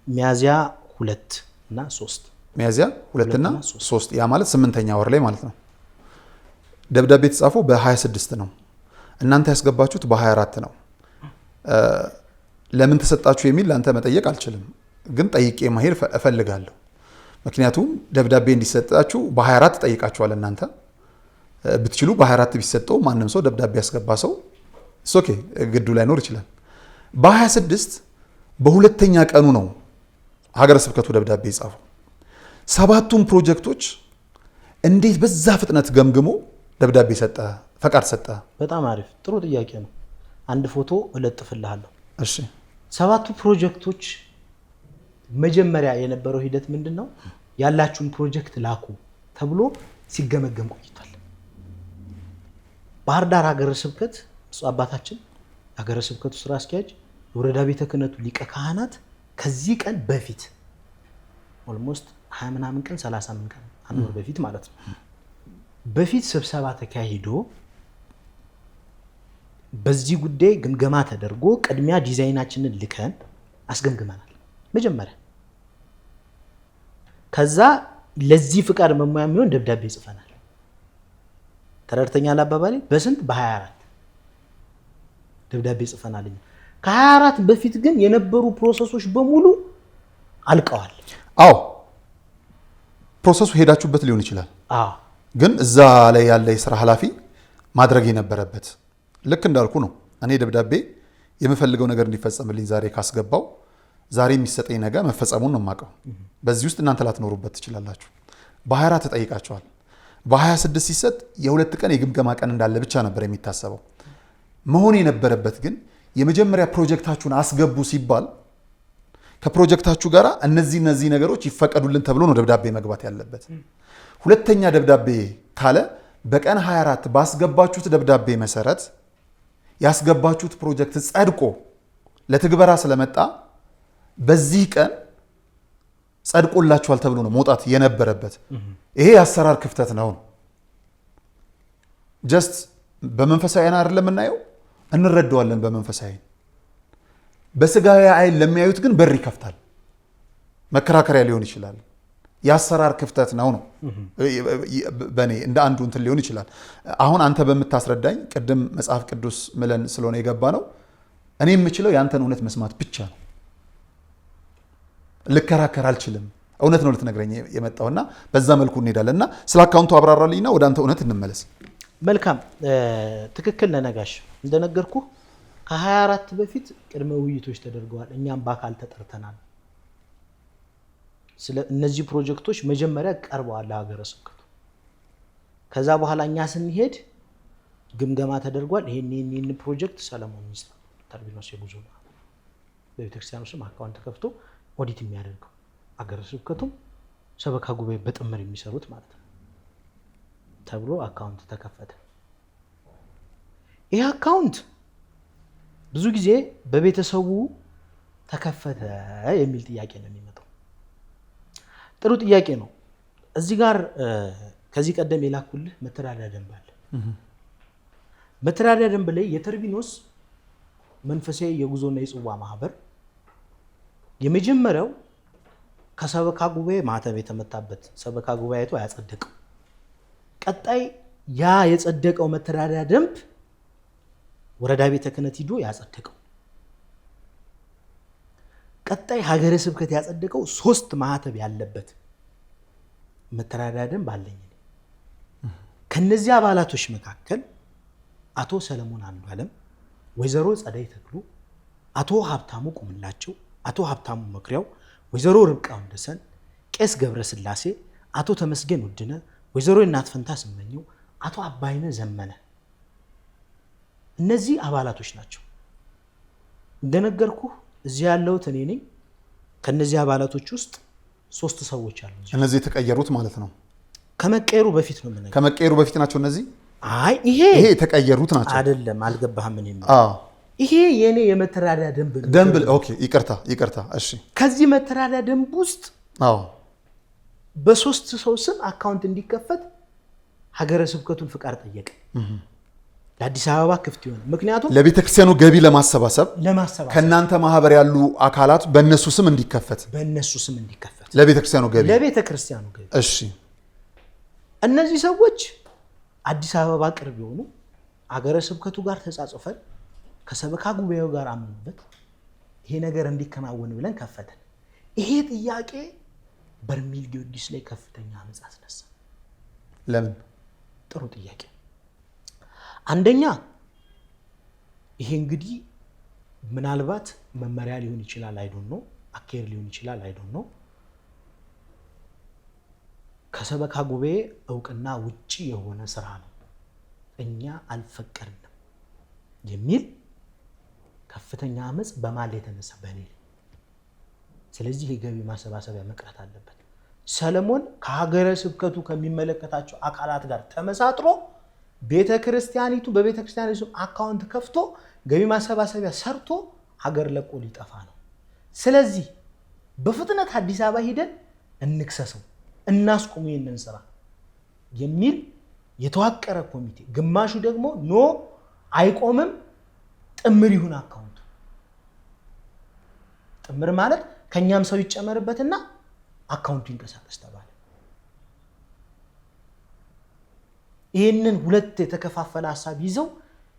ሚያዚያ 2 እና 3 ሚያዚያ 2 እና 3 ያ ማለት 8ኛ ወር ላይ ማለት ነው። ደብዳቤ የተጻፈው በ26 ነው። እናንተ ያስገባችሁት በ24 ነው። ለምን ተሰጣችሁ የሚል ለአንተ መጠየቅ አልችልም፣ ግን ጠይቄ መሄድ እፈልጋለሁ። ምክንያቱም ደብዳቤ እንዲሰጣችሁ በ24 ጠይቃችኋል። እናንተ ብትችሉ በ24 ቢሰጠው ማንም ሰው ደብዳቤ ያስገባ ሰው ኦኬ ግዱ ላይኖር ይችላል። በ26 በሁለተኛ ቀኑ ነው ሀገረ ስብከቱ ደብዳቤ የጻፈው። 7ቱም ፕሮጀክቶች እንዴት በዛ ፍጥነት ገምግሞ ደብዳቤ ሰጠ፣ ፈቃድ ሰጠ? በጣም አሪፍ ጥሩ ጥያቄ ነው። አንድ ፎቶ እለጥፍልሃለሁ። እሺ 7ቱ ፕሮጀክቶች መጀመሪያ የነበረው ሂደት ምንድነው? ያላችሁን ፕሮጀክት ላኩ ተብሎ ሲገመገም ቆይቷል። ባህር ዳር ሀገረ ስብከት ብፁዕ አባታችን ሀገረ ስብከቱ ስራ አስኪያጅ የወረዳ ቤተ ክህነቱ ሊቀ ካህናት ከዚህ ቀን በፊት ኦልሞስት 20 ምናምን ቀን 30 ቀን አንድ ወር በፊት ማለት ነው በፊት ስብሰባ ተካሂዶ በዚህ ጉዳይ ግምገማ ተደርጎ ቅድሚያ ዲዛይናችንን ልከን አስገምግመናል መጀመሪያ ከዛ ለዚህ ፍቃድ መሙያ የሚሆን ደብዳቤ ጽፈናል ተረድተኛል አባባሌ በስንት በ24 ደብዳቤ ጽፈናል ከ24 በፊት ግን የነበሩ ፕሮሰሶች በሙሉ አልቀዋል አዎ ፕሮሰሱ ሄዳችሁበት ሊሆን ይችላል አዎ ግን እዛ ላይ ያለ የሥራ ኃላፊ ማድረግ የነበረበት ልክ እንዳልኩ ነው እኔ ደብዳቤ የምፈልገው ነገር እንዲፈጸምልኝ ዛሬ ካስገባው ዛሬ የሚሰጠኝ ነገር መፈጸሙን ነው የማውቀው በዚህ ውስጥ እናንተ ላትኖሩበት ትችላላችሁ በ24 ተጠይቃቸዋል በ26 ሲሰጥ የሁለት ቀን የግምገማ ቀን እንዳለ ብቻ ነበር የሚታሰበው መሆን የነበረበት ግን የመጀመሪያ ፕሮጀክታችሁን አስገቡ ሲባል ከፕሮጀክታችሁ ጋር እነዚህ ነገሮች ይፈቀዱልን ተብሎ ነው ደብዳቤ መግባት ያለበት ሁለተኛ ደብዳቤ ካለ በቀን 24 ባስገባችሁት ደብዳቤ መሰረት ያስገባችሁት ፕሮጀክት ጸድቆ ለትግበራ ስለመጣ በዚህ ቀን ጸድቆላችኋል ተብሎ ነው መውጣት የነበረበት ይሄ የአሰራር ክፍተት ነው ጀስት በመንፈሳዊ አይን አይደለም እናየው እንረዳዋለን በመንፈሳዊ በስጋዊ አይን ለሚያዩት ግን በር ይከፍታል መከራከሪያ ሊሆን ይችላል የአሰራር ክፍተት ነው በኔ እንደ አንዱ እንትን ሊሆን ይችላል አሁን አንተ በመታስረዳኝ ቅድም መጽሐፍ ቅዱስ ምለን ስለሆነ የገባ ነው እኔ የምችለው ያንተን እውነት መስማት ብቻ ነው ልከራከር አልችልም እውነት ነው ልትነግረኝ የመጣውና በዛ መልኩ እንሄዳለንና ስለ አካውንቱ አብራራልኝና ወደ አንተ እውነት እንመለስ መልካም ትክክል ነጋሽ እንደነገርኩ ከ24 በፊት ቅድመ ውይይቶች ተደርገዋል እኛም በአካል ተጠርተናል ስለ እነዚህ ፕሮጀክቶች መጀመሪያ ቀርበዋል ለሀገረ ስብከቱ ከዛ በኋላ እኛ ስንሄድ ግምገማ ተደርጓል ይሄን ፕሮጀክት ሰለሞን ይስራ ተርቢኖስ የጉዞ በቤተክርስቲያኑ ስም አካውንት ተከፍቶ ኦዲት የሚያደርገው ሀገረ ስብከቱም ሰበካ ጉባኤ በጥምር የሚሰሩት ማለት ነው ተብሎ አካውንት ተከፈተ ይሄ አካውንት ብዙ ጊዜ በቤተሰቡ ተከፈተ የሚል ጥያቄ ነው የሚመጣው ጥሩ ጥያቄ ነው እዚህ ጋር ከዚህ ቀደም የላኩልህ መተዳደሪያ ደንብ አለ መተዳደሪያ ደንብ ላይ የተርቢኖስ መንፈሳዊ የጉዞና የጽዋ ማህበር የመጀመሪያው ከሰበካ ጉባኤ ማህተም የተመታበት ሰበካ ጉባኤቱ ያጸደቀው ቀጣይ ያ የጸደቀው መተዳደሪያ ደንብ ወረዳ ቤተ ክህነት ሂዶ ያጸደቀው ቀጣይ ሀገረ ስብከት ያጸደቀው 3 ማህተም ያለበት መተዳደሪያ ደንብ አለኝ ከነዚህ አባላቶች መካከል አቶ ሰለሞን አንዱዓለም ወይዘሮ ጸዳይ ተክሉ አቶ ሀብታሙ ቁምላቸው አቶ ሀብታሙ መክሪያው ወይዘሮ ርብቃ ወንደሰን ቄስ ገብረስላሴ አቶ ተመስገን ውድነ ወይዘሮ እናት ፈንታ ስመኘው አቶ አባይነ ዘመነ እነዚህ አባላቶች ናቸው እንደነገርኩ እዚህ ያለው እኔ ነኝ ከነዚህ አባላቶች ውስጥ 3 ሰዎች አሉ እነዚህ የተቀየሩት ማለት ነው ከመቀየሩ በፊት ነው ማለት ከመቀየሩ በፊት ናቸው እነዚህ አይ ይሄ የተቀየሩት ናቸው አይደለም አልገባህም እኔ ይሄ የኔ የመተዳደሪያ ደንብ ኦኬ ይቅርታ እሺ ከዚህ መተዳደሪያ ደንብ ውስጥ በ3 ሰው ስም አካውንት እንዲከፈት ሀገረ ስብከቱን ፍቃድ ጠየቀ ለአዲስ አበባ ክፍት ይሆነ ምክንያቱም ለቤተ ክርስቲያኑ ገቢ ለማሰባሰብ ከናንተ ማህበር ያሉ አካላት በእነሱ ስም እንዲከፈት ለቤተ ክርስቲያኑ ገቢ እሺ እነዚህ ሰዎች አዲስ አበባ ቅርብ የሆኑ ሀገረ ስብከቱ ጋር ተጻጽፈን ከሰበካ ጉባኤው ጋር አምነንበት ይሄ ነገር እንዲከናወን ብለን ከፈተን ይሄ ጥያቄ በርሜል ጊዮርጊስ ላይ ከፍተኛ አመጽ አስነሳ ለምን ጥሩ ጥያቄ አንደኛ ይሄ እንግዲህ ምናልባት መመሪያ ሊሆን ይችላል አይ ዶንት ኖ አኬር ሊሆን ይችላል አይ ዶንት ኖ ከሰበካ ጉባኤ እውቅና ውጪ የሆነ ስራ ነው እኛ አልፈቀድንም የሚል ከፍተኛ አመጽ በማል የተነሳ በኔ ስለዚህ የገቢ ማሰባሰቢያ መቅረት አለበት ሰለሞን ከሀገረ ስብከቱ ከሚመለከታቸው አካላት ጋር ተመሳጥሮ ቤተክርስቲያኒቱ በቤተክርስቲያኒቱ አካውንት ከፍቶ ገቢ ማሰባሰቢያ ሰርቶ ሀገር ለቆ ሊጠፋ ነው። ስለዚህ በፍጥነት አዲስ አበባ ሄደን እንክሰሰው፣ እናስቆሙ ይህንን ስራ የሚል የተዋቀረ ኮሚቴ፣ ግማሹ ደግሞ ኖ አይቆምም ጥምር ይሁን አካውንቱ። ጥምር ማለት ከኛም ሰው ይጨመርበትና አካውንቱ ይንቀሳቀስ ተባለ። ይህንን ሁለት የተከፋፈለ ሐሳብ ይዘው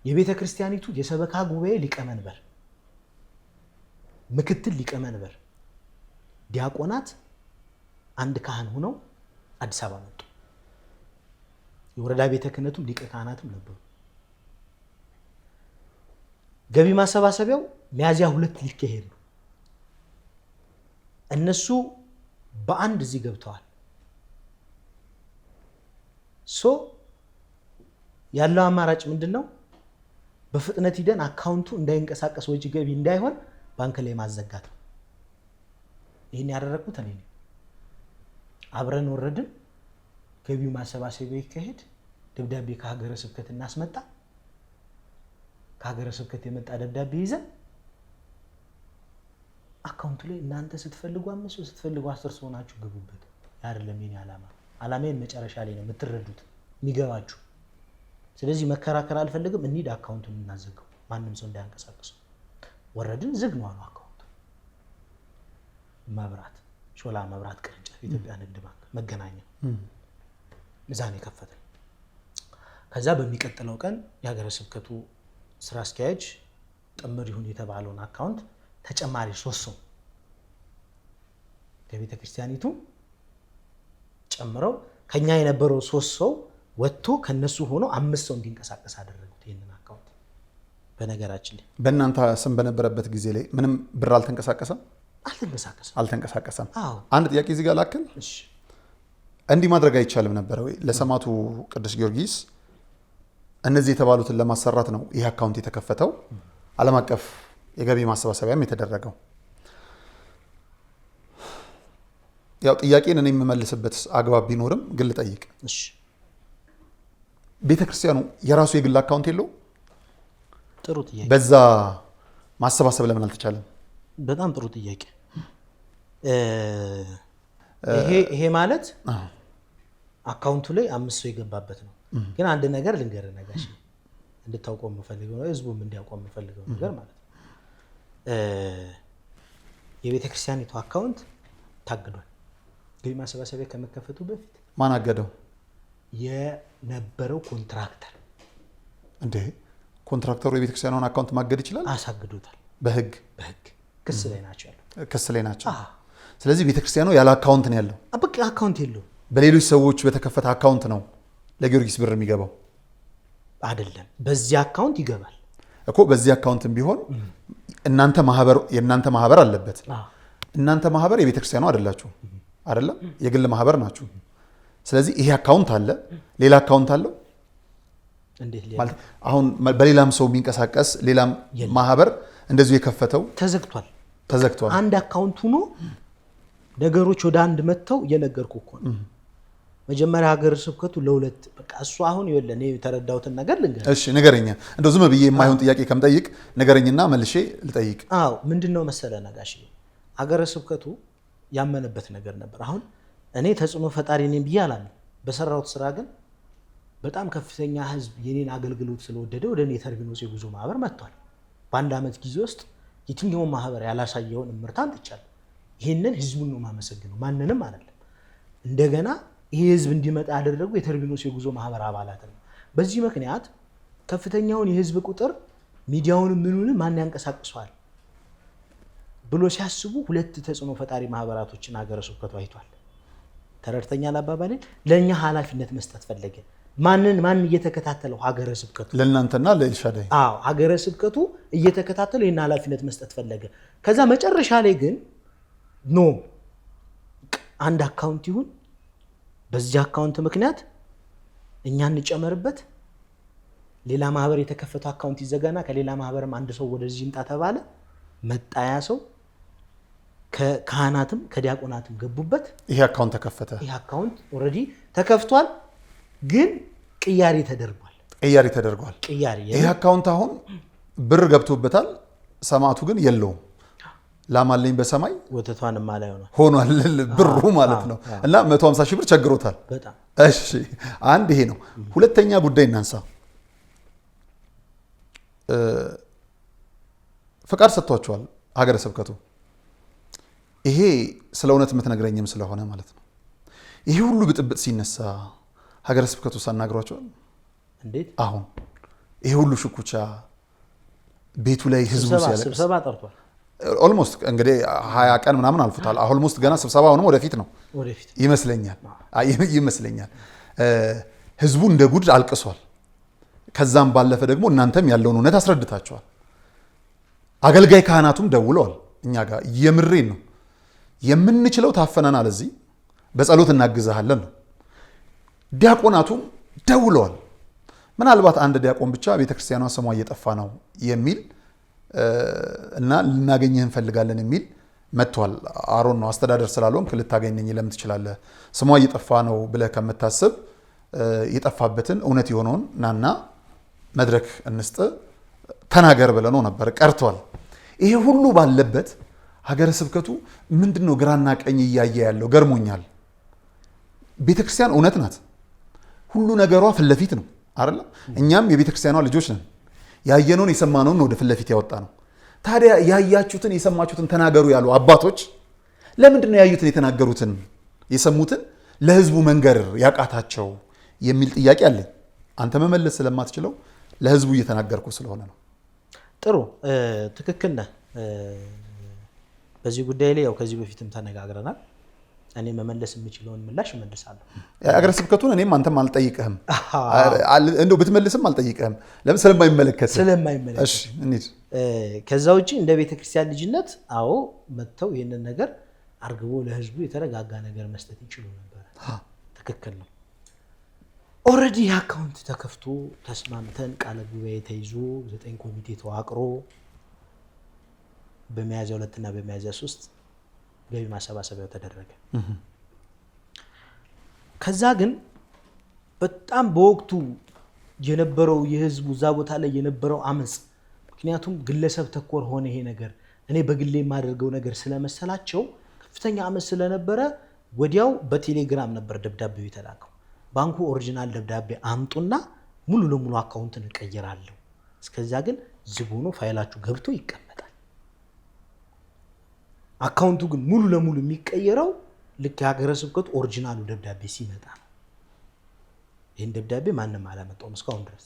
የቤተ ክርስቲያኒቱ የሰበካ ጉባኤ ሊቀመንበር፣ ምክትል ሊቀመንበር፣ ዲያቆናት አንድ ካህን ሆነው አዲስ አበባ መጡ። የወረዳ ቤተ ክህነቱም ሊቀ ካህናትም ነበሩ። ገቢ ማሰባሰቢያው ሚያዝያ 2 ሊካሄድ ነው። እነሱ በአንድ እዚህ ገብተዋል። ያለው አማራጭ ምንድነው? በፍጥነት ሂደን አካውንቱ እንዳይንቀሳቀስ ወጪ ገቢ እንዳይሆን ባንክ ላይ ማዘጋት ነው። ይህን ያደረኩት እኔ ነኝ። አብረን ወረድን። ገቢው ማሰባሰቢያ ይካሄድ፣ ደብዳቤ ከሀገረ ስብከት እናስመጣ። ከሀገረ ስብከት የመጣ ደብዳቤ ይዘን አካውንቱ ላይ እናንተ ስትፈልጉ 5 ሰው ስትፈልጉ 10 ሰው ናችሁ ግቡበት። አይደለም የኔ ዓላማ። ዓላማዬን መጨረሻ ላይ ነው የምትረዱት የሚገባችሁ። ስለዚህ መከራከር አልፈልግም። እንሂድ አካውንቱን እናዘጋው፣ ማንም ሰው እንዳያንቀሳቅስ። ወረድን። ዝግ ነው አሉ አካውንቱ። መብራት ሾላ መብራት ቅርንጫፍ ኢትዮጵያ ንግድ ባንክ መገናኛ እዛ ነው የከፈተው። ከዛ በሚቀጥለው ቀን የሀገረ ስብከቱ ስራ አስኪያጅ ጥምር ይሁን የተባለውን አካውንት ተጨማሪ 3 ሰው ከቤተ ክርስቲያኒቱ ጨምረው ከኛ የነበረው 3 ሰው ወጥቶ ከነሱ ሆኖ 5 ሰው እንዲንቀሳቀስ አደረጉት ይሄንን አካውንት። በነገራችን ላይ በእናንተ ስም በነበረበት ጊዜ ላይ ምንም ብር አልተንቀሳቀሰም? አልተንቀሳቀሰም። አንድ ጥያቄ እዚህ ጋር ላክል። እሺ፣ እንዲህ ማድረግ አይቻልም ነበር ወይ? ለሰማዕቱ ቅዱስ ጊዮርጊስ እነዚህ የተባሉትን ለማሰራት ነው ይህ አካውንት የተከፈተው፣ ዓለም አቀፍ የገቢ ማሰባሰቢያም የተደረገው። ያው ጥያቄን እኔ የምመልስበት አግባብ ቢኖርም ግን ልጠይቅ። እሺ፣ ቤተክርስቲያኑ የራሱ የግል አካውንት የለው? ጥሩ ጥያቄ። በዛ ማሰባሰብ ለምን አልተቻለም? በጣም ጥሩ ጥያቄ። ይሄ ማለት አካውንቱ ላይ 5 ሰው የገባበት ነው። ግን አንድ ነገር ልንገርህ ነጋሽ፣ እንድታውቀው የምፈልገው ነው፣ ህዝቡም እንዲያውቀው የምፈልገው ነገር ማለት ነው። የቤተ ክርስቲያኒቱ አካውንት ታግዷል። ገቢ ማሰባሰቢያ ከመከፈቱ በፊት ማን አገደው? የነበረው ኮንትራክተር። እንዴ ኮንትራክተሩ የቤተ ክርስቲያኑን አካውንት ማገድ ይችላል? አሳግዶታል። በህግ ክስ ላይ ናቸው ያለው። ክስ ላይ ናቸው። ስለዚህ ቤተ ክርስቲያኑ ያለ አካውንት ነው ያለው። በቃ አካውንት የለውም። በሌሎች ሰዎች በተከፈተ አካውንት ነው ለጊዮርጊስ ብር የሚገባው አይደለም። በዚህ አካውንት ይገባል እኮ። በዚህ አካውንትም ቢሆን የእናንተ ማህበር አለበት። እናንተ ማህበር የቤተ ክርስቲያኑ አይደላችሁ አይደለም፣ የግል ማህበር ናችሁ። ስለዚህ ይሄ አካውንት አለ፣ ሌላ አካውንት አለው። እንዴት ማለት አሁን በሌላም ሰው የሚንቀሳቀስ ሌላም ማህበር እንደዚሁ የከፈተው ተዘግቷል። አንድ አካውንት ሆኖ ነገሮች ወደ አንድ መጥተው እየነገርኩ እኮ ነው። መጀመሪያ ሀገረ ስብከቱ ለሁለት በቃ እሱ አሁን ይወለ እኔ የተረዳሁትን ነገር ልንገር። እሺ ንገረኛ። እንደው ዝም ብዬ የማይሆን ጥያቄ ከምጠይቅ ንገረኝና መልሼ ልጠይቅ። ምንድነው መሰለ ነጋሽ፣ ሀገረ ስብከቱ ያመነበት ነገር ነበር። አሁን እኔ ተጽዕኖ ፈጣሪ ነኝ ብዬ አላለም። በሰራሁት ስራ ግን በጣም ከፍተኛ ህዝብ የኔን አገልግሎት ስለወደደ ወደ እኔ ተርቢኖስ የጉዞ ማህበር መጥቷል። በአንድ ዓመት ጊዜ ውስጥ የትኛውን ማህበር ያላሳየውን እምርታ አምጥቻለሁ። ይህንን ህዝቡን ነው የማመሰግነው፣ ማንንም አይደለም። እንደገና ይሄ ህዝብ እንዲመጣ ያደረጉ የተርቢኖስ የጉዞ ማህበር አባላት ነው። በዚህ ምክንያት ከፍተኛውን የህዝብ ቁጥር ሚዲያውን ምኑን ማን ያንቀሳቅሷል ብሎ ሲያስቡ 2 ተጽዕኖ ፈጣሪ ማህበራቶችን ሀገረ ስብከቱ አይቷል። ተረድተኛል አባባልን? ለኛ ኃላፊነት መስጠት ፈለገ። ማን እየተከታተለው? ሀገረ ስብከቱ። ለእናንተና ለኤልሻዳይ? ሀገረ ስብከቱ እየተከታተለው ይህን ኃላፊነት መስጠት ፈለገ። ከዛ መጨረሻ ላይ ግን ኖ አንድ አካውንት ይሁን፣ በዚህ አካውንት ምክንያት እኛ እንጨመርበት፣ ሌላ ማህበር የተከፈተው አካውንት ይዘጋና ከሌላ ማህበርም አንድ ሰው ወደዚህ ይምጣ ተባለ። መጣያ ሰው ከካህናትም ከዲያቆናትም ገቡበት። ይሄ አካውንት ተከፈተ። ይሄ አካውንት ኦልሬዲ ተከፍቷል፣ ግን ቅያሬ ተደርጓል። ቅያሬ ይሄ አካውንት አሁን ብር ገብቶበታል፣ ሰማዕቱ ግን የለውም። ላም አለኝ በሰማይ ወተቷን ማላይ ሆኗል ብሩ ማለት ነው። እና 150 ሺህ ብር ቸግሮታል። በጣም እሺ፣ አንድ ይሄ ነው። ሁለተኛ ጉዳይ እናንሳ። ፍቃድ ሰጥቷቸዋል ሀገረ ስብከቱ። ይሄ ስለ እውነት የምትነግረኝም ስለሆነ ማለት ነው። ይሄ ሁሉ ብጥብጥ ሲነሳ ሀገረ ስብከቱ ሳናግሯቸዋል? እንዴት አሁን ይሄ ሁሉ ሽኩቻ ቤቱ ላይ ህዝቡ ሲያለቅስ ስብሰባ ጠርቷል። ኦልሞስት እንግዲህ 20 ቀን ምናምን አልፎታል። ኦልሞስት ገና ስብሰባ ሆኖ ወደፊት ነው ይመስለኛል። ህዝቡ እንደ ጉድ አልቅሷል። ከዛም ባለፈ ደግሞ እናንተም ያለውን እውነት አስረድታቸዋል። አገልጋይ ካህናቱም ደውለዋል እኛ ጋር። የምሬን ነው። የምንችለው ታፈነናል፣ እዚህ በጸሎት እናግዛለን ነው። ዲያቆናቱም ደውለዋል። ምናልባት አንድ ዲያቆን ብቻ ቤተክርስቲያኗ ስሟ እየጠፋ ነው የሚል እና ልናገኝህ እንፈልጋለን የሚል መጥቷል። አሮን ነው አስተዳደር ስላልሆንክ ልታገኘኝ ለምን ትችላለህ? ስሟ እየጠፋ ነው ብለህ ከምታስብ የጠፋበትን እውነት የሆነውን ናና መድረክ እንስጥ ተናገር ብለህ ነው ነበር። ቀርቷል። ይሄ ሁሉ ባለበት ሀገረ ስብከቱ ምንድነው ግራና ቀኝ እያየ ያለው? ገርሞኛል። ቤተክርስቲያን እውነት ናት። ሁሉ ነገሯ ፊት ለፊት ነው አይደል? እኛም የቤተክርስቲያኗ ልጆች ነን። ያየነውን የሰማነውን ወደ ፊት ለፊት ያወጣ ነው። ታዲያ ያያችሁትን የሰማችሁትን ተናገሩ ያሉ አባቶች ለምንድን ነው ያዩትን የተናገሩትን የሰሙትን ለህዝቡ መንገር ያቃታቸው የሚል ጥያቄ አለኝ። አንተ መመለስ ስለማትችለው ለህዝቡ እየተናገርኩ ስለሆነ ነው። ጥሩ፣ ትክክል ነህ። በዚህ ጉዳይ ላይ ያው ከዚህ በፊትም ተነጋግረናል። እኔ መመለስ የምችለውን ምላሽ እመልሳለሁ። ሀገረ ስብከቱን እኔም አንተም አልጠይቅህም፣ እንደው ብትመልስም አልጠይቅህም። ለምን? ስለማይመለከት። እሺ እንሂድ። ከዛ ውጪ እንደ ቤተክርስቲያን ልጅነት አዎ መጥተው ይህንን ነገር አርግቦ ለህዝቡ የተረጋጋ ነገር መስጠት ይችሉ ነበር። ትክክል ነው። ኦልሬዲ አካውንት ተከፍቶ ተስማምተን ቃለ ጉባኤ ተይዞ 9 ኮሚቴ ተዋቅሮ በሚያዝያ 2 እና በሚያዝያ 3 ገቢ ማሰባሰቢያው ተደረገ። ከዛ ግን በጣም በወቅቱ የነበረው የህዝቡ እዛ ቦታ ላይ የነበረው አመጽ፣ ምክንያቱም ግለሰብ ተኮር ሆነ ይሄ ነገር፣ እኔ በግሌ የማደርገው ነገር ስለመሰላቸው ከፍተኛ አመጽ ስለነበረ ወዲያው በቴሌግራም ነበር ደብዳቤው የተላከው። ባንኩ ኦሪጂናል ደብዳቤ አምጡና ሙሉ ለሙሉ አካውንትን እቀይራለሁ፣ እስከዛ ግን ዝግ ሆኖ ፋይላችሁ ገብቶ ይቀመጣል። አካውንቱ ግን ሙሉ ለሙሉ የሚቀየረው ልክ የሀገረ ስብከቱ ኦሪጂናሉ ደብዳቤ ሲመጣ ነው። ይህን ደብዳቤ ማንም አላመጣውም እስካሁን ድረስ።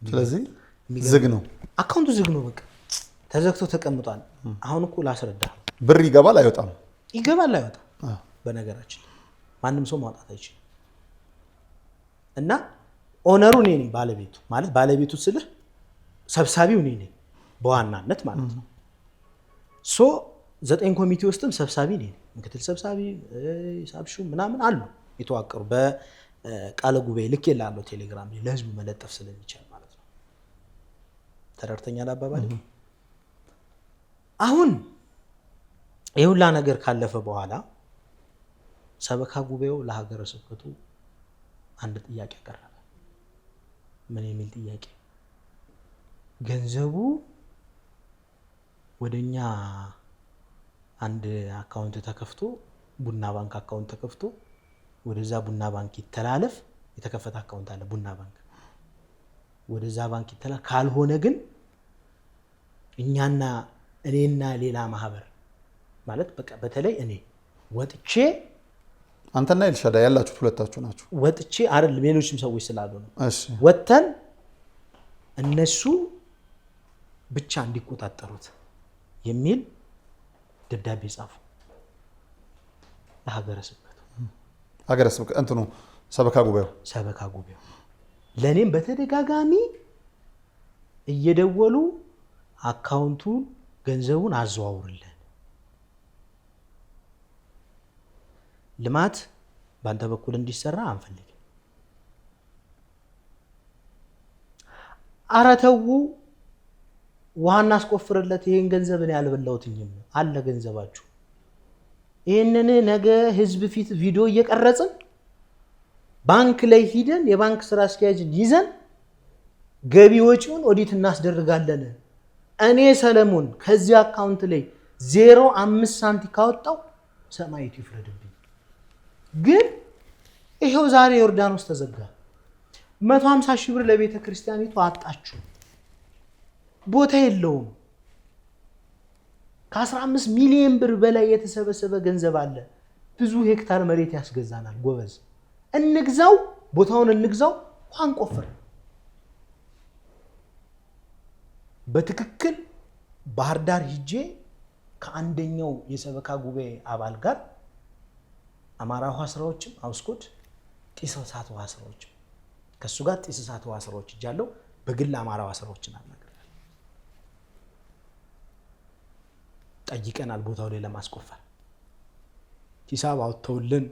ስለዚህ ዝግ ነው አካውንቱ፣ ዝግ ነው፣ በቃ ተዘግቶ ተቀምጧል። አሁን እኮ ላስረዳ። ብር ይገባል አይወጣም? ይገባል አይወጣም። በነገራችን ማንም ሰው ማውጣት አይችልም። እና ኦነሩ እኔ ነኝ፣ ባለቤቱ ማለት ባለቤቱ ስልህ ሰብሳቢው እኔ ነኝ በዋናነት ማለት ነው። 9 ኮሚቴ ውስጥም ሰብሳቢ ነኝ፣ ምክትል ሰብሳቢ፣ ሳብሹ ምናምን አሉ የተዋቀሩ። በቃለ ጉባኤ ልክ የላለው ቴሌግራም ላይ ለህዝቡ መለጠፍ ስለሚቻል ማለት ነው። ተረድተኛል አባባል። አሁን የሁላ ነገር ካለፈ በኋላ ሰበካ ጉባኤው ለሀገረ ስብከቱ አንድ ጥያቄ አቀረበ። ምን የሚል ጥያቄ? ገንዘቡ ወደኛ አንድ አካውንት ተከፍቶ ቡና ባንክ አካውንት ተከፍቶ ወደዛ ቡና ባንክ ይተላለፍ። የተከፈተ አካውንት አለ ቡና ባንክ፣ ወደዛ ባንክ ይተላለፍ። ካልሆነ ግን እኛና እኔና ሌላ ማህበር ማለት በቃ በተለይ እኔ ወጥቼ፣ አንተና ኤልሻዳ ያላችሁት ሁለታችሁ ናችሁ። ወጥቼ አይደል ሌሎችም ሰዎች ስላሉ ነው። ወጥተን እነሱ ብቻ እንዲቆጣጠሩት የሚል ደብዳቤ ጻፉ ለሀገረ ስብከቱ። ሀገረ ስብከቱ እንትኑ ሰበካ ጉባኤው ለኔም በተደጋጋሚ እየደወሉ አካውንቱን ገንዘቡን አዘዋውርልን፣ ልማት በአንተ በኩል እንዲሰራ አንፈልግም። ኧረ ተው ውሃ እናስቆፍርለት፣ ይሄን ገንዘብ እኔ ያልበላሁትኝም አለ ገንዘባችሁ። ይሄንን ነገ ህዝብ ፊት ቪዲዮ እየቀረጽን ባንክ ላይ ሂደን የባንክ ስራ አስኪያጅን ይዘን ገቢ ወጪውን ኦዲት እናስደርጋለን። እኔ ሰለሞን ከዚህ አካውንት ላይ 0.5 ሳንቲም ካወጣው ሰማይቱ ይፍረድብኝ። ግን ይሄው ዛሬ ዮርዳኖስ ተዘጋ። 150 ሺህ ብር ለቤተ ክርስቲያኒቱ አጣችሁ። ቦታ የለውም። ከ15 ሚሊዮን ብር በላይ የተሰበሰበ ገንዘብ አለ። ብዙ ሄክታር መሬት ያስገዛናል። ጎበዝ እንግዛው፣ ቦታውን እንግዛው፣ እንኳን ቆፍር። በትክክል ባህር ዳር ሂጄ ከአንደኛው የሰበካ ጉባኤ አባል ጋር አማራ ውሃ ስራዎችም አውስኮድ ጢስ እሳት ውሃ ስራዎችም ከሱ ጋር ጢስ እሳት ውሃ ስራዎች እጃለሁ። በግል አማራ ውሃ ስራዎችን አናግሬያለሁ። ጠይቀናል ቦታው ላይ ለማስቆፈር ሂሳብ አውጥተውልን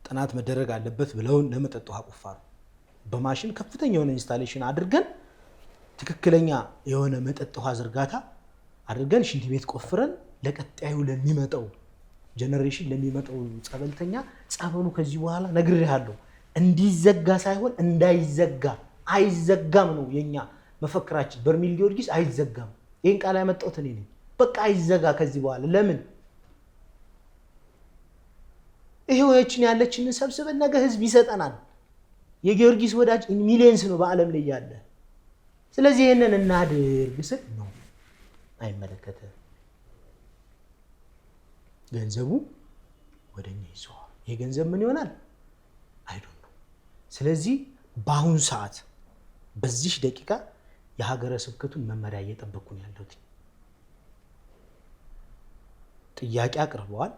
ጥናት መደረግ አለበት ብለውን ለመጠጥ ውሃ ቁፋሮ በማሽን ከፍተኛ የሆነ ኢንስታሌሽን አድርገን ትክክለኛ የሆነ መጠጥ ውሃ ዝርጋታ አድርገን ሽንት ቤት ቆፍረን ለቀጣዩ ለሚመጣው ጀነሬሽን ለሚመጣው ጸበልተኛ ጸበሉ ከዚህ በኋላ ነግሬሃለሁ እንዲዘጋ ሳይሆን እንዳይዘጋ አይዘጋም ነው የኛ መፈክራችን። በርሜል ጊዮርጊስ አይዘጋም። ይሄን ቃል ያመጣሁት እኔ ነኝ። በቃ አይዘጋ ከዚህ በኋላ ለምን ይሄው ያለችን ሰብስበን ነገ ህዝብ ይሰጠናል። የጊዮርጊስ ወዳጅ ሚሊየንስ ነው በአለም ላይ ያለ። ስለዚህ ይሄንን እናድርግ ስል ነው አይመለከተም። ገንዘቡ ወደኛ ይዟል። ይሄ ገንዘብ ምን ይሆናል አይዶን ነው። ስለዚህ በአሁን ሰዓት በዚህ ደቂቃ የሀገረ ስብከቱን መመሪያ እየጠበቅኩ ነው ያለሁት። ጥያቄ አቅርበዋል።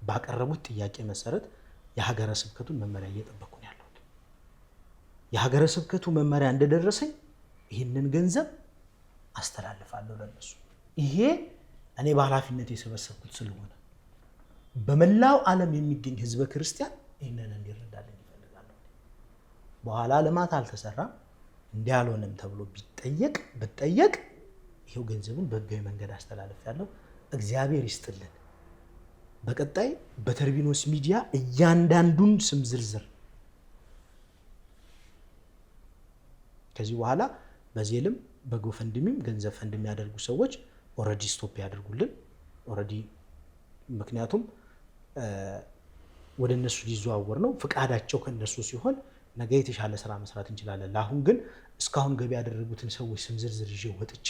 ባቀረቡት ጥያቄ መሰረት የሀገረ ስብከቱን መመሪያ እየጠበቅኩ ነው ያለሁት። የሀገረ ስብከቱ መመሪያ እንደደረሰኝ ይህንን ገንዘብ አስተላልፋለሁ ለነሱ። ይሄ እኔ በኃላፊነት የሰበሰብኩት ስለሆነ በመላው ዓለም የሚገኝ ህዝበ ክርስቲያን ይህንን እንዲረዳልን ይፈልጋሉ። በኋላ ልማት አልተሰራም እንዲያልሆነም ተብሎ ብጠየቅ ይሄው ገንዘቡን በህጋዊ መንገድ አስተላልፋለሁ። እግዚአብሔር ይስጥልን። በቀጣይ በተርቢኖስ ሚዲያ እያንዳንዱን ስም ዝርዝር ከዚህ በኋላ በዜልም በጎፈንድሚም ገንዘብ ፈንድ የሚያደርጉ ሰዎች ኦሬዲ ስቶፕ ያደርጉልን። ኦሬዲ ምክንያቱም ወደ እነሱ ሊዘዋወር ነው። ፍቃዳቸው ከነሱ ሲሆን ነገ የተሻለ ስራ መስራት እንችላለን። ለአሁን ግን እስካሁን ገቢ ያደረጉትን ሰዎች ስም ዝርዝር ይዤ ወጥቼ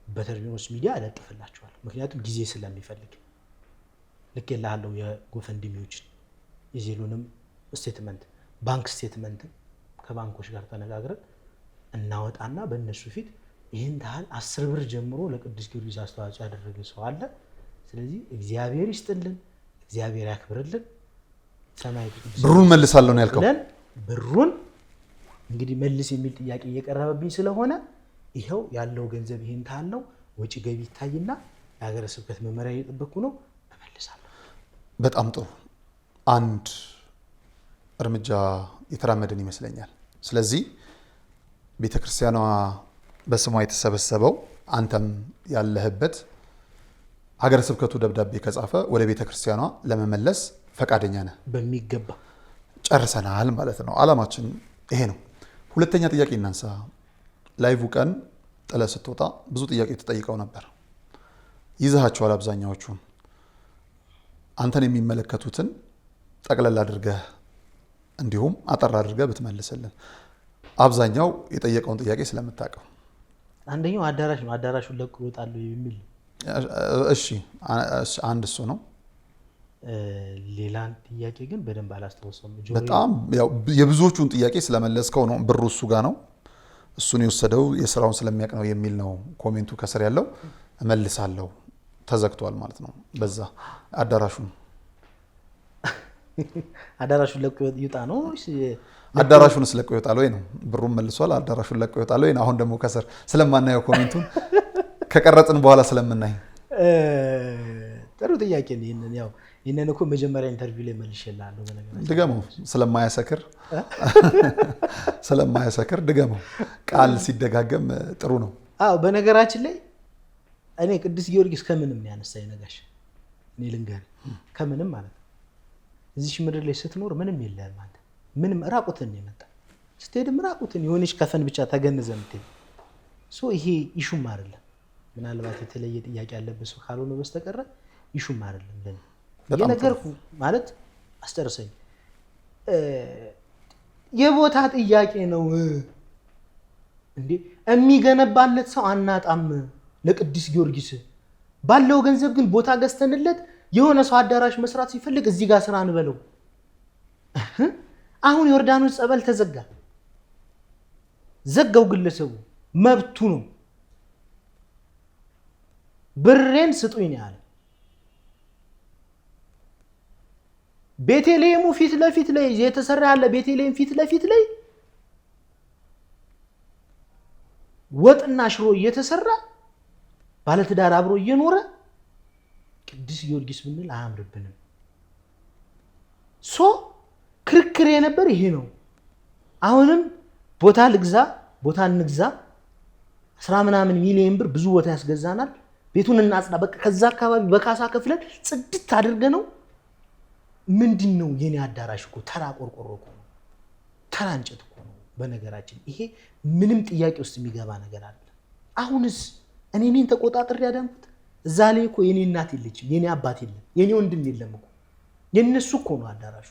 በተርቢኖስ ሚዲያ አለጥፍላቸዋለሁ። ምክንያቱም ጊዜ ስለሚፈልግ ልክ የላለው የጎፈንድሚዎችን የዜሉንም ስቴትመንት ባንክ ስቴትመንት ከባንኮች ጋር ተነጋግረን እናወጣና በእነሱ ፊት ይህን ታህል 10 ብር ጀምሮ ለቅዱስ ጊዮርጊስ አስተዋጽኦ ያደረገ ሰው አለ። ስለዚህ እግዚአብሔር ይስጥልን፣ እግዚአብሔር ያክብርልን። ሰማይ ብሩን መልሳለሁ ነው ያልከው። ብሩን እንግዲህ መልስ የሚል ጥያቄ እየቀረበብኝ ስለሆነ ይሄው ያለው ገንዘብ ይሄን ታህል ነው። ወጪ ገቢ ይታይና የሀገረ ስብከት መመሪያ እየጠበቅኩ ነው፣ እመልሳለሁ። በጣም ጥሩ። አንድ እርምጃ የተራመድን ይመስለኛል። ስለዚህ ቤተክርስቲያኗ በስሟ የተሰበሰበው አንተም ያለህበት ሀገረ ስብከቱ ደብዳቤ ከጻፈ ወደ ቤተክርስቲያኗ ለመመለስ ፈቃደኛ ነህ? በሚገባ ጨርሰናል ማለት ነው። አላማችን ይሄ ነው። ሁለተኛ ጥያቄ እናንሳ። ላይቭ ቀን ጥለህ ስትወጣ ብዙ ጥያቄ ተጠይቀው ነበር። ይዘሃቸዋል አብዛኛዎቹን። አንተን የሚመለከቱትን ጠቅለል አድርገህ እንዲሁም አጠር አድርገህ ብትመልስልን። አብዛኛው የጠየቀውን ጥያቄ ስለምታውቀው። አንደኛው አዳራሽ ነው። አዳራሹን ለቆ ይወጣሉ የሚል። እሺ አንድ እሱ ነው። ሌላን ጥያቄ ግን በደንብ አላስታውሰውም። በጣም ያው የብዙዎቹን ጥያቄ ስለመለስከው ነው። ብሩ እሱ ጋር ነው፣ እሱን የወሰደው የስራውን ስለሚያውቅ ነው የሚል ነው ኮሜንቱ ከስር ያለው። እመልሳለሁ ተዘግቷል ማለት ነው። በዛ አዳራሹን ለቆ ይወጣ ነው። አዳራሹን ለቆ ይወጣል ወይ ነው? ብሩን መልሷል። አዳራሹን ለቆ ይወጣል ወይ ነው? አሁን ደግሞ ከስር ስለማናየው ኮሜንቱን ከቀረጽን በኋላ ስለምናይ ጥሩ ጥያቄ ነው። ይሄንን እኮ መጀመሪያ ኢንተርቪው ላይ መልሼልሃለሁ። በነገራችን ድገመው። ስለማያሰክር ድገመው። ቃል ሲደጋገም ጥሩ ነው። አዎ በነገራችን ላይ እኔ ቅዱስ ጊዮርጊስ ከምንም ያነሳኝ ነጋሽ እኔ ልንገርህ፣ ከምንም ማለት ነው። እዚህ ምድር ላይ ስትኖር ምንም የለህም አንተ። ምንም ራቁትን ነው የመጣ። ስትሄድም ራቁትን የሆነች ከፈን ብቻ ተገንዘህ የምትሄድ ይሄ ኢሹም አይደለም። ምናልባት የተለየ ጥያቄ ያለበት ሰው ካልሆነ በስተቀር ኢሹም አይደለም። ለኔ የነገርኩ ማለት አስጨርሰኝ የቦታ ጥያቄ ነው እንዴ የሚገነባለት ሰው አናጣም። ለቅዱስ ጊዮርጊስ ባለው ገንዘብ ግን ቦታ ገዝተንለት የሆነ ሰው አዳራሽ መስራት ሲፈልግ እዚህ ጋር ስራ እንበለው። አሁን ዮርዳኖስ ጸበል ተዘጋ። ዘጋው ግለሰቡ መብቱ ነው። ብሬን ስጡኝ ያለ ቤተልሔሙ ፊት ለፊት ላይ የተሰራ ያለ ቤተልሔም ፊት ለፊት ላይ ወጥና ሽሮ እየተሰራ ባለትዳር አብሮ እየኖረ ቅዱስ ጊዮርጊስ ብንል አያምርብንም። ክርክር የነበር ይሄ ነው። አሁንም ቦታ ልግዛ ቦታ እንግዛ 10 ሚሊዮን ብር ብዙ ቦታ ያስገዛናል። ቤቱን እናጽዳ በቃ ከዛ አካባቢ በካሳ ከፍለን ጽድት አድርገ ነው። ምንድነው የኔ አዳራሽ እኮ ተራ ቆርቆሮ እኮ ነው። ተራ እንጨት እኮ ነው። በነገራችን ይሄ ምንም ጥያቄ ውስጥ የሚገባ ነገር አይደለም። አሁንስ እኔን ተቆጣጥሬ ያዳንኩት እዛ ላይ እኮ የኔ እናት የለችም፣ የኔ አባት የለም፣ የኔ ወንድም የለም እኮ የነሱ እኮ ነው አዳራሹ።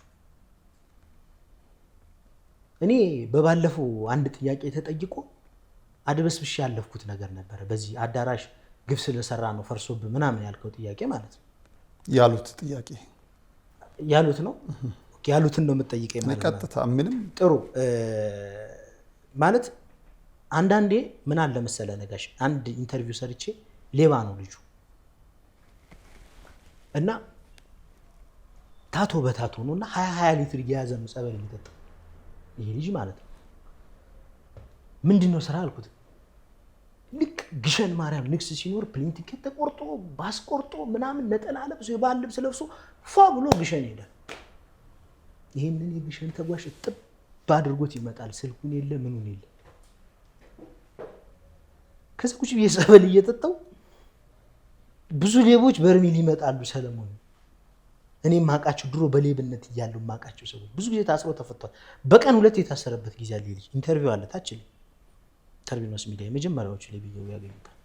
እኔ በባለፈው አንድ ጥያቄ ተጠይቆ አድበስብሽ ያለፍኩት ነገር ነበር። በዚህ አዳራሽ ግፍ ስለሰራ ነው ፈርሶብ ምናምን ያልከው ጥያቄ ማለት ነው። ያሉት ጥያቄ ያሉት ነው። ኦኬ ያሉትን ነው የምትጠይቀኝ ማለት ነው። ቀጥታ ምንም ጥሩ ማለት አንዳንዴ ምን አለ መሰለ ነጋሽ፣ አንድ ኢንተርቪው ሰርቼ ሌባ ነው ልጁ እና ታቶ በታቶ ነውና 20 ሊትር እየያዘ ነው ጸበል የሚጠጣው ይሄ ልጅ ማለት ነው። ምንድነው ስራ አልኩት። ልክ ግሸን ማርያም ንግስ ሲኖር ፕሌን ቲኬት ተቆርጦ ባስቆርጦ ምናምን ነጠላ ለብሶ የባህል ልብስ ለብሶ ፏ ብሎ ግሸን ሄዳል። ይሄንን የግሸን ተጓዥ ጥብ አድርጎት ይመጣል። ስልኩን የለ ምኑን የለ። ከዛ ቁጭ ብዬ ጸበል እየጠጣው ብዙ ሌቦች በርሜል ይመጣሉ። ሰለሞን እኔም ማቃቸው ድሮ በሌብነት እያሉ ማቃቸው ሰዎች ብዙ ጊዜ ታስሮ ተፈቷል። በቀን 2 የታሰረበት ጊዜ አለ። ልጅ ኢንተርቪው አለ ታች ላይ ተርቢኖስ ሚዲያ የመጀመሪያዎቹ ላይ ቢገቡ ያገኙታል።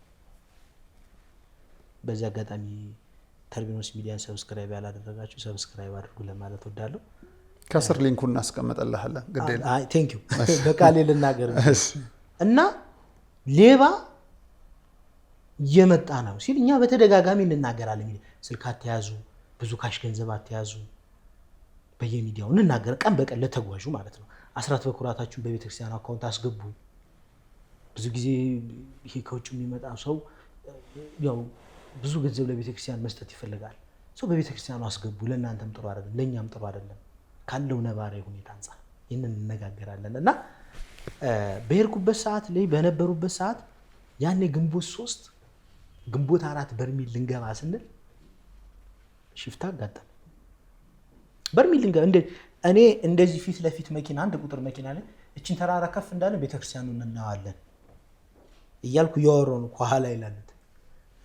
በዚህ አጋጣሚ ተርቢኖስ ሚዲያን ሰብስክራይብ ያላደረጋችሁ ሰብስክራይብ አድርጉ ለማለት ወዳለሁ። ከስር ሊንኩን እናስቀምጥልሃለን። ግዴለ አይ ቴንክ ዩ በቃሌ ልናገር እና ሌባ እየመጣ ነው ሲል እኛ በተደጋጋሚ እንናገራለን። ስልክ አትያዙ፣ ብዙ ካሽ ገንዘብ አትያዙ፣ በየሚዲያው እንናገር ቀን በቀን ለተጓዡ ማለት ነው። አስራት በኩራታችሁን በቤተክርስቲያን አካውንት አስገቡ። ብዙ ጊዜ ይሄ ከውጭ የሚመጣ ሰው ያው ብዙ ገንዘብ ለቤተክርስቲያን መስጠት ይፈልጋል። ሰው በቤተክርስቲያኑ አስገቡ። ለእናንተም ጥሩ አይደለም፣ ለኛም ጥሩ አይደለም ካለው ነባራዊ ሁኔታ አንፃር ይሄንን እንነጋገራለን እና በሄድኩበት ሰዓት ላይ በነበሩበት ሰዓት ያኔ ግንቦት 3 ግንቦት 4 በርሜል ልንገባ ስንል ሽፍታ አጋጠመ። በርሜል ልንገባ እኔ እንደዚህ ፊት ለፊት መኪና አንድ ቁጥር መኪና ላይ እቺን ተራራ ከፍ እንዳለ ቤተክርስቲያኑን እናዋለን እያልኩ ያወራው ነው ከኋላ ይላሉት።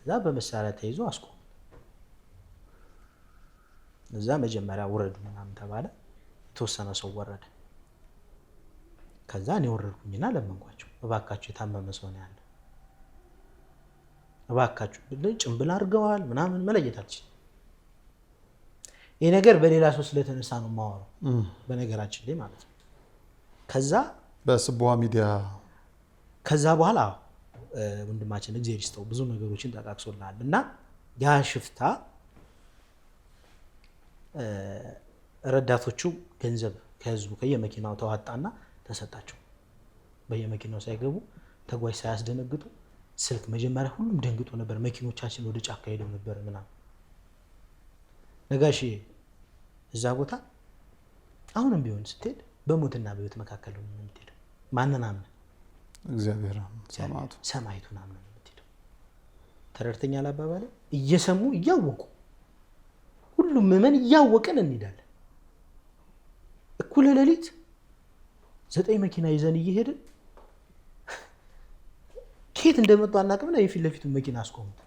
እዛ በመሳሪያ ተይዞ አስቆሙ። እዛ መጀመሪያ ወረዱ ምናምን ተባለ። የተወሰነ ሰው ወረደ። ከዛ እኔ ወረድኩኝና ለመንኳቸው፣ እባካችሁ የታመመ ሰው ነው ያለ፣ እባካችሁ ጭንብል አድርገዋል ምናምን መለየት አልችልም። ይሄ ነገር በሌላ ሰው ስለተነሳ ነው የማወራው በነገራችን ላይ ማለት ነው። ከዛ በስቡሃ ሚዲያ ከዛ በኋላ ወንድማችን እግዚአብሔር ይስጠው ብዙ ነገሮችን ተጣቅሶልናል እና ያ ሽፍታ ረዳቶቹ ገንዘብ ከህዝቡ ከየመኪናው ተዋጣና ተሰጣቸው። በየመኪናው ሳይገቡ ተጓዥ ሳያስደነግጡ ስልክ መጀመሪያ ሁሉም ደንግጦ ነበር። መኪኖቻችን ወደ ጫካ ሄደው ነበር ምናምን። ነጋሽ እዛ ቦታ አሁንም ቢሆን ስትሄድ በሞትና በህይወት መካከል ነው የምትሄደው። ማንን አምነህ? እግዚአብሔር ሰማዕቱን አምነህ ነው የምትሄደው። ተረድተኛል አባባሌ? እየሰሙ እያወቁ ሁሉም ምዕመን እያወቅን እንሄዳለን። እኩለ ሌሊት 9 መኪና ይዘን እየሄድን ከየት እንደመጡ አናውቅምና የፊት ለፊቱን መኪና አስቆሙት።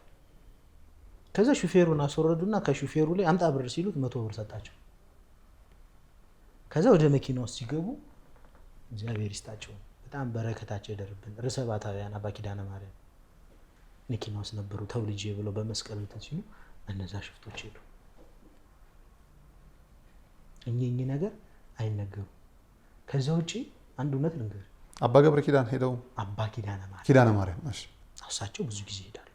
ከዛ ሹፌሩን አስወረዱና ከሹፌሩ ላይ አምጣ ብር ሲሉት 100 ብር ሰጣቸው። ከዛ ወደ መኪና ውስጥ ሲገቡ እግዚአብሔር ይስጣቸው በጣም በረከታቸው ይደርብን። ርዕሰ ባታውያን አባ ኪዳነ ማርያም መኪና ውስጥ ነበሩ ተውልጄ ብለው በመስቀል እንትን ሲሉ እነዛ ሽፍቶች ሄዱ። እኚህ ነገር አይነገሩም። ከዛ ውጪ አንድ እውነት ልንገር፣ አባ ገብረ ኪዳን ሄደው አባ ኪዳነ ማርያም እሺ፣ እሳቸው ብዙ ጊዜ ይሄዳሉ።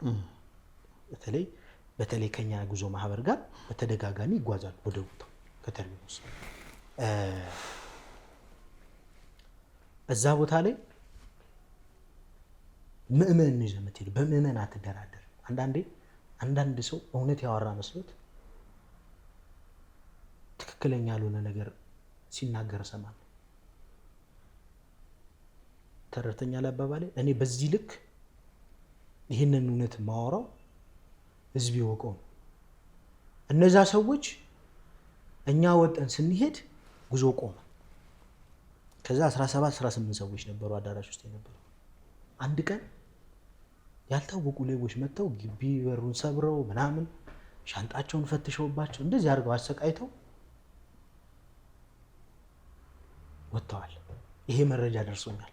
በተለይ ከኛ ጉዞ ማህበር ጋር በተደጋጋሚ ይጓዛሉ ወደ ቦታው ከተርሚኖስ። እዛ ቦታ ላይ ምእመን ነው የምትሄድ፣ በምእመን አትደራደር። አንዳንድ ሰው እውነት ያወራ መስሎት ትክክለኛ ያልሆነ ነገር ሲናገር እሰማለሁ። ተረድተኛል አባባሌ? እኔ በዚህ ልክ ይህንን እውነት ማወራው ህዝብ ይወቀው። እነዛ ሰዎች እኛ ወጠን ስንሄድ ጉዞ ቆመ። ከዛ 17-18 ሰዎች ነበሩ አዳራሽ ውስጥ የነበሩ። አንድ ቀን ያልታወቁ ሌቦች መጥተው ግቢ በሩን ሰብረው ምናምን ሻንጣቸውን ፈትሸውባቸው እንደዚህ አድርገው አሰቃይተው ወጥተዋል። ይሄ መረጃ ደርሶኛል።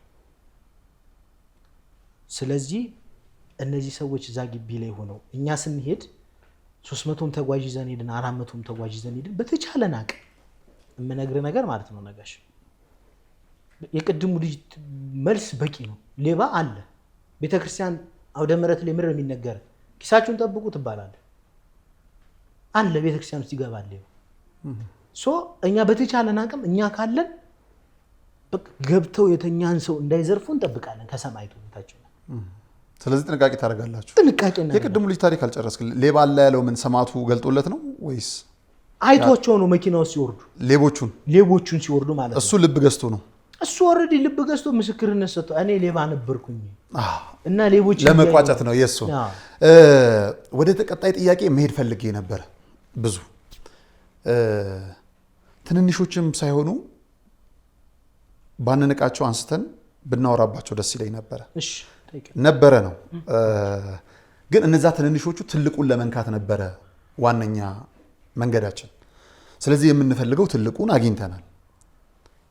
ስለዚህ እነዚህ ሰዎች እዛ ግቢ ላይ ሆነው እኛ ስንሄድ 300ም ተጓዥ ይዘን ሄድን፣ 400ም ተጓዥ ይዘን ሄድን። በተቻለን አቅም የምነግርህ ነገር ማለት ነው ነጋሽ፣ የቅድሙ ልጅ መልስ በቂ ነው። ሌባ አለ ቤተክርስቲያን አውደ ምሕረት ላይ ምድር የሚነገር ኪሳችሁን ጠብቁ ትባላለህ አለ ቤተክርስቲያን ውስጥ ይገባል ሌባ። እኛ በተቻለን አቅም እኛ ካለን ገብተው የተኛን ሰው እንዳይዘርፉ እንጠብቃለን ከሰማይቱ ታች። ስለዚህ ጥንቃቄ ታደርጋላችሁ። የቅድሙ ልጅ ታሪክ አልጨረስክ። ሌባ አለ ያለው ምን ሰማዕቱ ገልጦለት ነው ወይስ አይቷቸው ነው? መኪናው ሲወርዱ ሌቦቹን ሲወርዱ ማለት ነው። እሱ ልብ ገዝቶ ነው። እሱ ኦልሬዲ ልብ ገዝቶ ምስክርነት ሰጥቶ እኔ ሌባ ነበርኩኝ እና ሌቦች ለመቋጨት ነው የሱ። ወደ ተቀጣይ ጥያቄ መሄድ ፈልጌ ነበር። ብዙ ትንንሾችም ሳይሆኑ ባንንቃቸው አንስተን ብናወራባቸው ደስ ይለኝ ነበረ ነው። ግን እነዛ ትንንሾቹ ትልቁን ለመንካት ነበረ ዋነኛ መንገዳችን። ስለዚህ የምንፈልገው ትልቁን አግኝተናል።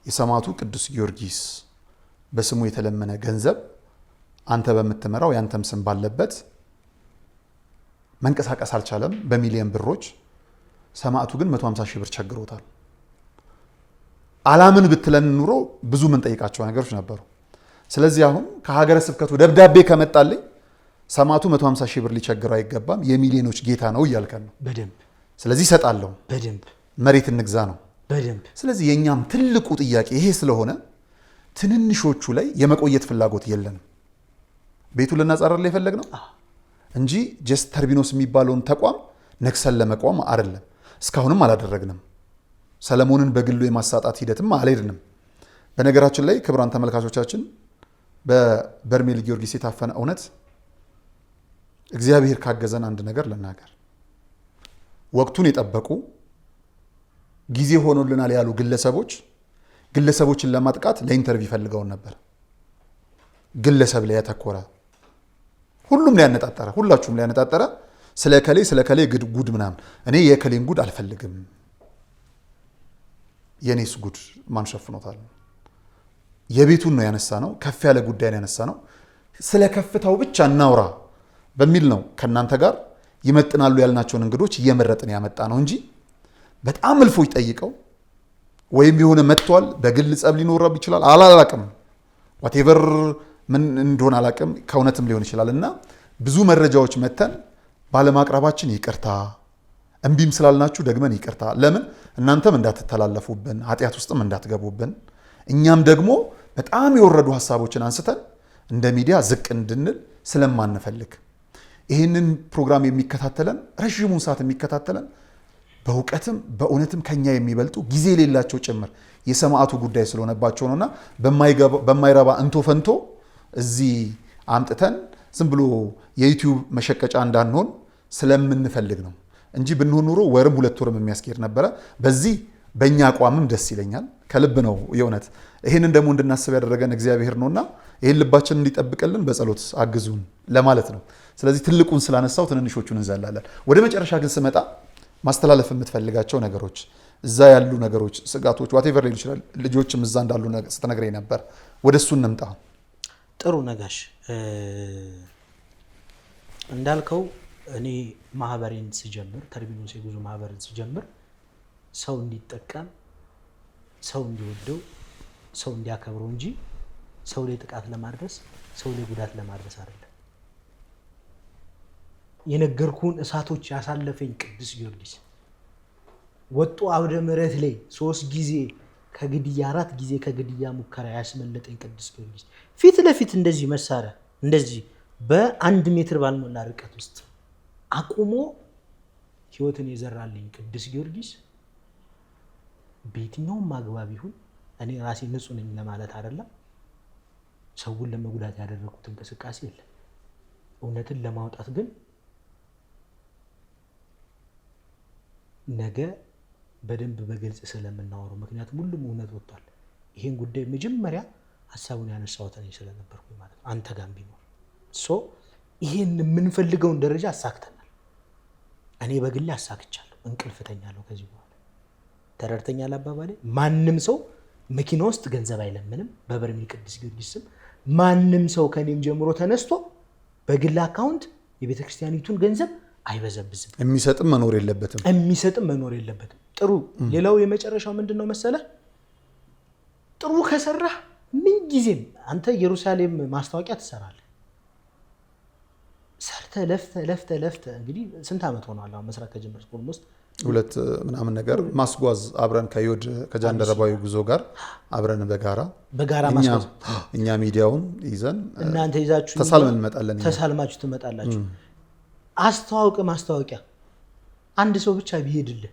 የሰማዕቱ ቅዱስ ጊዮርጊስ በስሙ የተለመነ ገንዘብ አንተ በምትመራው ያንተም ስም ባለበት መንቀሳቀስ አልቻለም በሚሊዮን ብሮች። ሰማዕቱ ግን 150 ሺህ ብር ቸግሮታል። አላምን ብትለን ኑሮ ብዙ ምን ጠይቃቸው ነገሮች ነበሩ። ስለዚህ አሁን ከሀገረ ስብከቱ ደብዳቤ ከመጣልኝ ሰማዕቱ 150 ሺህ ብር ሊቸግረው አይገባም፣ የሚሊዮኖች ጌታ ነው እያልከን ነው። በደንብ ስለዚህ እሰጣለሁ፣ በደንብ መሬት እንግዛ ነው። በደንብ ስለዚህ የኛም ትልቁ ጥያቄ ይሄ ስለሆነ ትንንሾቹ ላይ የመቆየት ፍላጎት የለንም። ቤቱ ልናጻረር ላይ የፈለግነው እንጂ ጀስት ተርቢኖስ የሚባለውን ተቋም ነክሰን ለመቋም አይደለም። እስካሁንም አላደረግንም። ሰለሞንን በግሉ የማሳጣት ሂደትም አልሄድንም። በነገራችን ላይ ክቡራን ተመልካቾቻችን በበርሜል ጊዮርጊስ የታፈነ እውነት እግዚአብሔር ካገዘን አንድ ነገር ልናገር። ወቅቱን የጠበቁ ጊዜ ሆኖልናል ያሉ ግለሰቦችን ለማጥቃት ለኢንተርቪው ፈልገውን ነበር። ግለሰብ ላይ ያተኮረ ሁሉም ላይ ያነጣጠረ ሁላችሁም ላይ ያነጣጠረ ስለ ከሌ ጉድ ምናምን። እኔ የከሌን ጉድ አልፈልግም። የኔስ ጉድ ማን ሸፍኖታል? የቤቱን ነው ያነሳ ነው። ከፍ ያለ ጉዳይ ነው ያነሳ ነው። ስለ ከፍታው ብቻ እናውራ በሚል ነው ከናንተ ጋር ይመጥናሉ ያልናቸውን እንግዶች እየመረጥን ያመጣ ነው እንጂ በጣም እልፎች ጠይቀው ወይም የሆነ መጥቷል በግል ጸብ ሊኖረብ ይችላል አላላቅም። ዋቴቨር ምን እንደሆነ አላቅም። ከእውነትም ሊሆን ይችላል እና ብዙ መረጃዎች መተን ባለማቅረባችን ይቅርታ፣ እምቢም ስላልናችሁ ደግመን ይቅርታ። ለምን እናንተም እንዳትተላለፉብን ኃጢአት ውስጥም እንዳትገቡብን፣ እኛም ደግሞ በጣም የወረዱ ሀሳቦችን አንስተን እንደ ሚዲያ ዝቅ እንድንል ስለማንፈልግ ይህንን ፕሮግራም የሚከታተለን ረዥሙን ሰዓት የሚከታተለን በእውቀትም በእውነትም ከኛ የሚበልጡ ጊዜ የሌላቸው ጭምር የሰማዕቱ ጉዳይ ስለሆነባቸው ነውና በማይረባ እንቶ ፈንቶ እዚህ አምጥተን ዝም ብሎ የዩቲዩብ መሸቀጫ እንዳንሆን ስለምንፈልግ ነው እንጂ ብንሆን ኑሮ ወርም 2 ወርም የሚያስኬድ ነበረ። በዚህ በእኛ አቋምም ደስ ይለኛል። ከልብ ነው የእውነት። ይህንን ደግሞ እንድናስብ ያደረገን እግዚአብሔር ነውና ይህን ልባችን እንዲጠብቅልን በጸሎት አግዙን ለማለት ነው። ስለዚህ ትልቁን ስላነሳው ትንንሾቹን እንዘላለን። ወደ መጨረሻ ግን ስመጣ ማስተላለፍ የምትፈልጋቸው ነገሮች፣ እዛ ያሉ ነገሮች፣ ስጋቶች ዋቴቨር ሊሆን ይችላል። ልጆችም እዛ እንዳሉ ስትነግረኝ ነበር። ወደ እሱ እንምጣ። ጥሩ ነጋሽ፣ እንዳልከው እኔ ማህበሬን ስጀምር ተርቢኖስ የጉዞ ማህበርን ስጀምር ሰው እንዲጠቀም፣ ሰው እንዲወደው፣ ሰው እንዲያከብረው እንጂ ሰው ላይ ጥቃት ለማድረስ፣ ሰው ላይ ጉዳት ለማድረስ አይደለም። የነገርኩህን እሳቶች ያሳለፈኝ ቅዱስ ጊዮርጊስ ወጡ አውደ ምሕረት ላይ 3 ጊዜ ከግድያ 4 ጊዜ ከግድያ ሙከራ ያስመለጠኝ ቅዱስ ጊዮርጊስ ፊት ለፊት እንደዚህ መሳሪያ እንደዚህ በ1 ሜትር ባልሞላ ርቀት ውስጥ አቁሞ ህይወትን የዘራልኝ ቅዱስ ጊዮርጊስ በየትኛውም አግባብ ይሁን እኔ ራሴ ንጹህ ነኝ ለማለት አይደለም፣ ሰውን ለመጉዳት ያደረኩት እንቅስቃሴ የለም። እውነትን ለማውጣት ግን ነገ በደንብ በግልጽ ስለምናወራው፣ ምክንያቱም ሁሉም እውነት ወጥቷል። ይሄን ጉዳይ መጀመሪያ ሀሳቡን ያነሳሁት እኔ ስለነበርኩኝ ማለት ነው፣ አንተ ጋር ቢኖር ይሄን የምንፈልገውን ደረጃ አሳክተናል። እኔ በግሌ አሳክቻለሁ፣ እንቅልፍ ተኛለሁ ከዚህ በኋላ። ተረድተኛል አባባሌ? ማንም ሰው መኪና ውስጥ ገንዘብ አይለምንም በበርሜል ቅዱስ ጊዮርጊስ ስም። ማንም ሰው ከኔም ጀምሮ ተነስቶ በግል አካውንት የቤተ ክርስቲያኒቱን ገንዘብ አይበዘብዝም። የሚሰጥም መኖር የለበትም። ጥሩ። ሌላው የመጨረሻው ምንድነው መሰለህ? ጥሩ ከሰራህ ምን ጊዜም አንተ ኢየሩሳሌም ማስታወቂያ ትሰራለህ። ሰርተህ ለፍተህ እንግዲህ ስንት ዓመት ሆኗል አሁን መስራት ከጀመርክ? ኦልሞስት 2 ምናምን ነገር ማስጓዝ አብረን ከዮድ ከጃንደረባዊ ጉዞ ጋር አብረን በጋራ ማስጓዝ፣ እኛ ሚዲያውን ይዘን እናንተ ይዛችሁ ተሳልማችሁ ትመጣላችሁ። ማስታወቂያ አንድ ሰው ብቻ ቢሄድልህ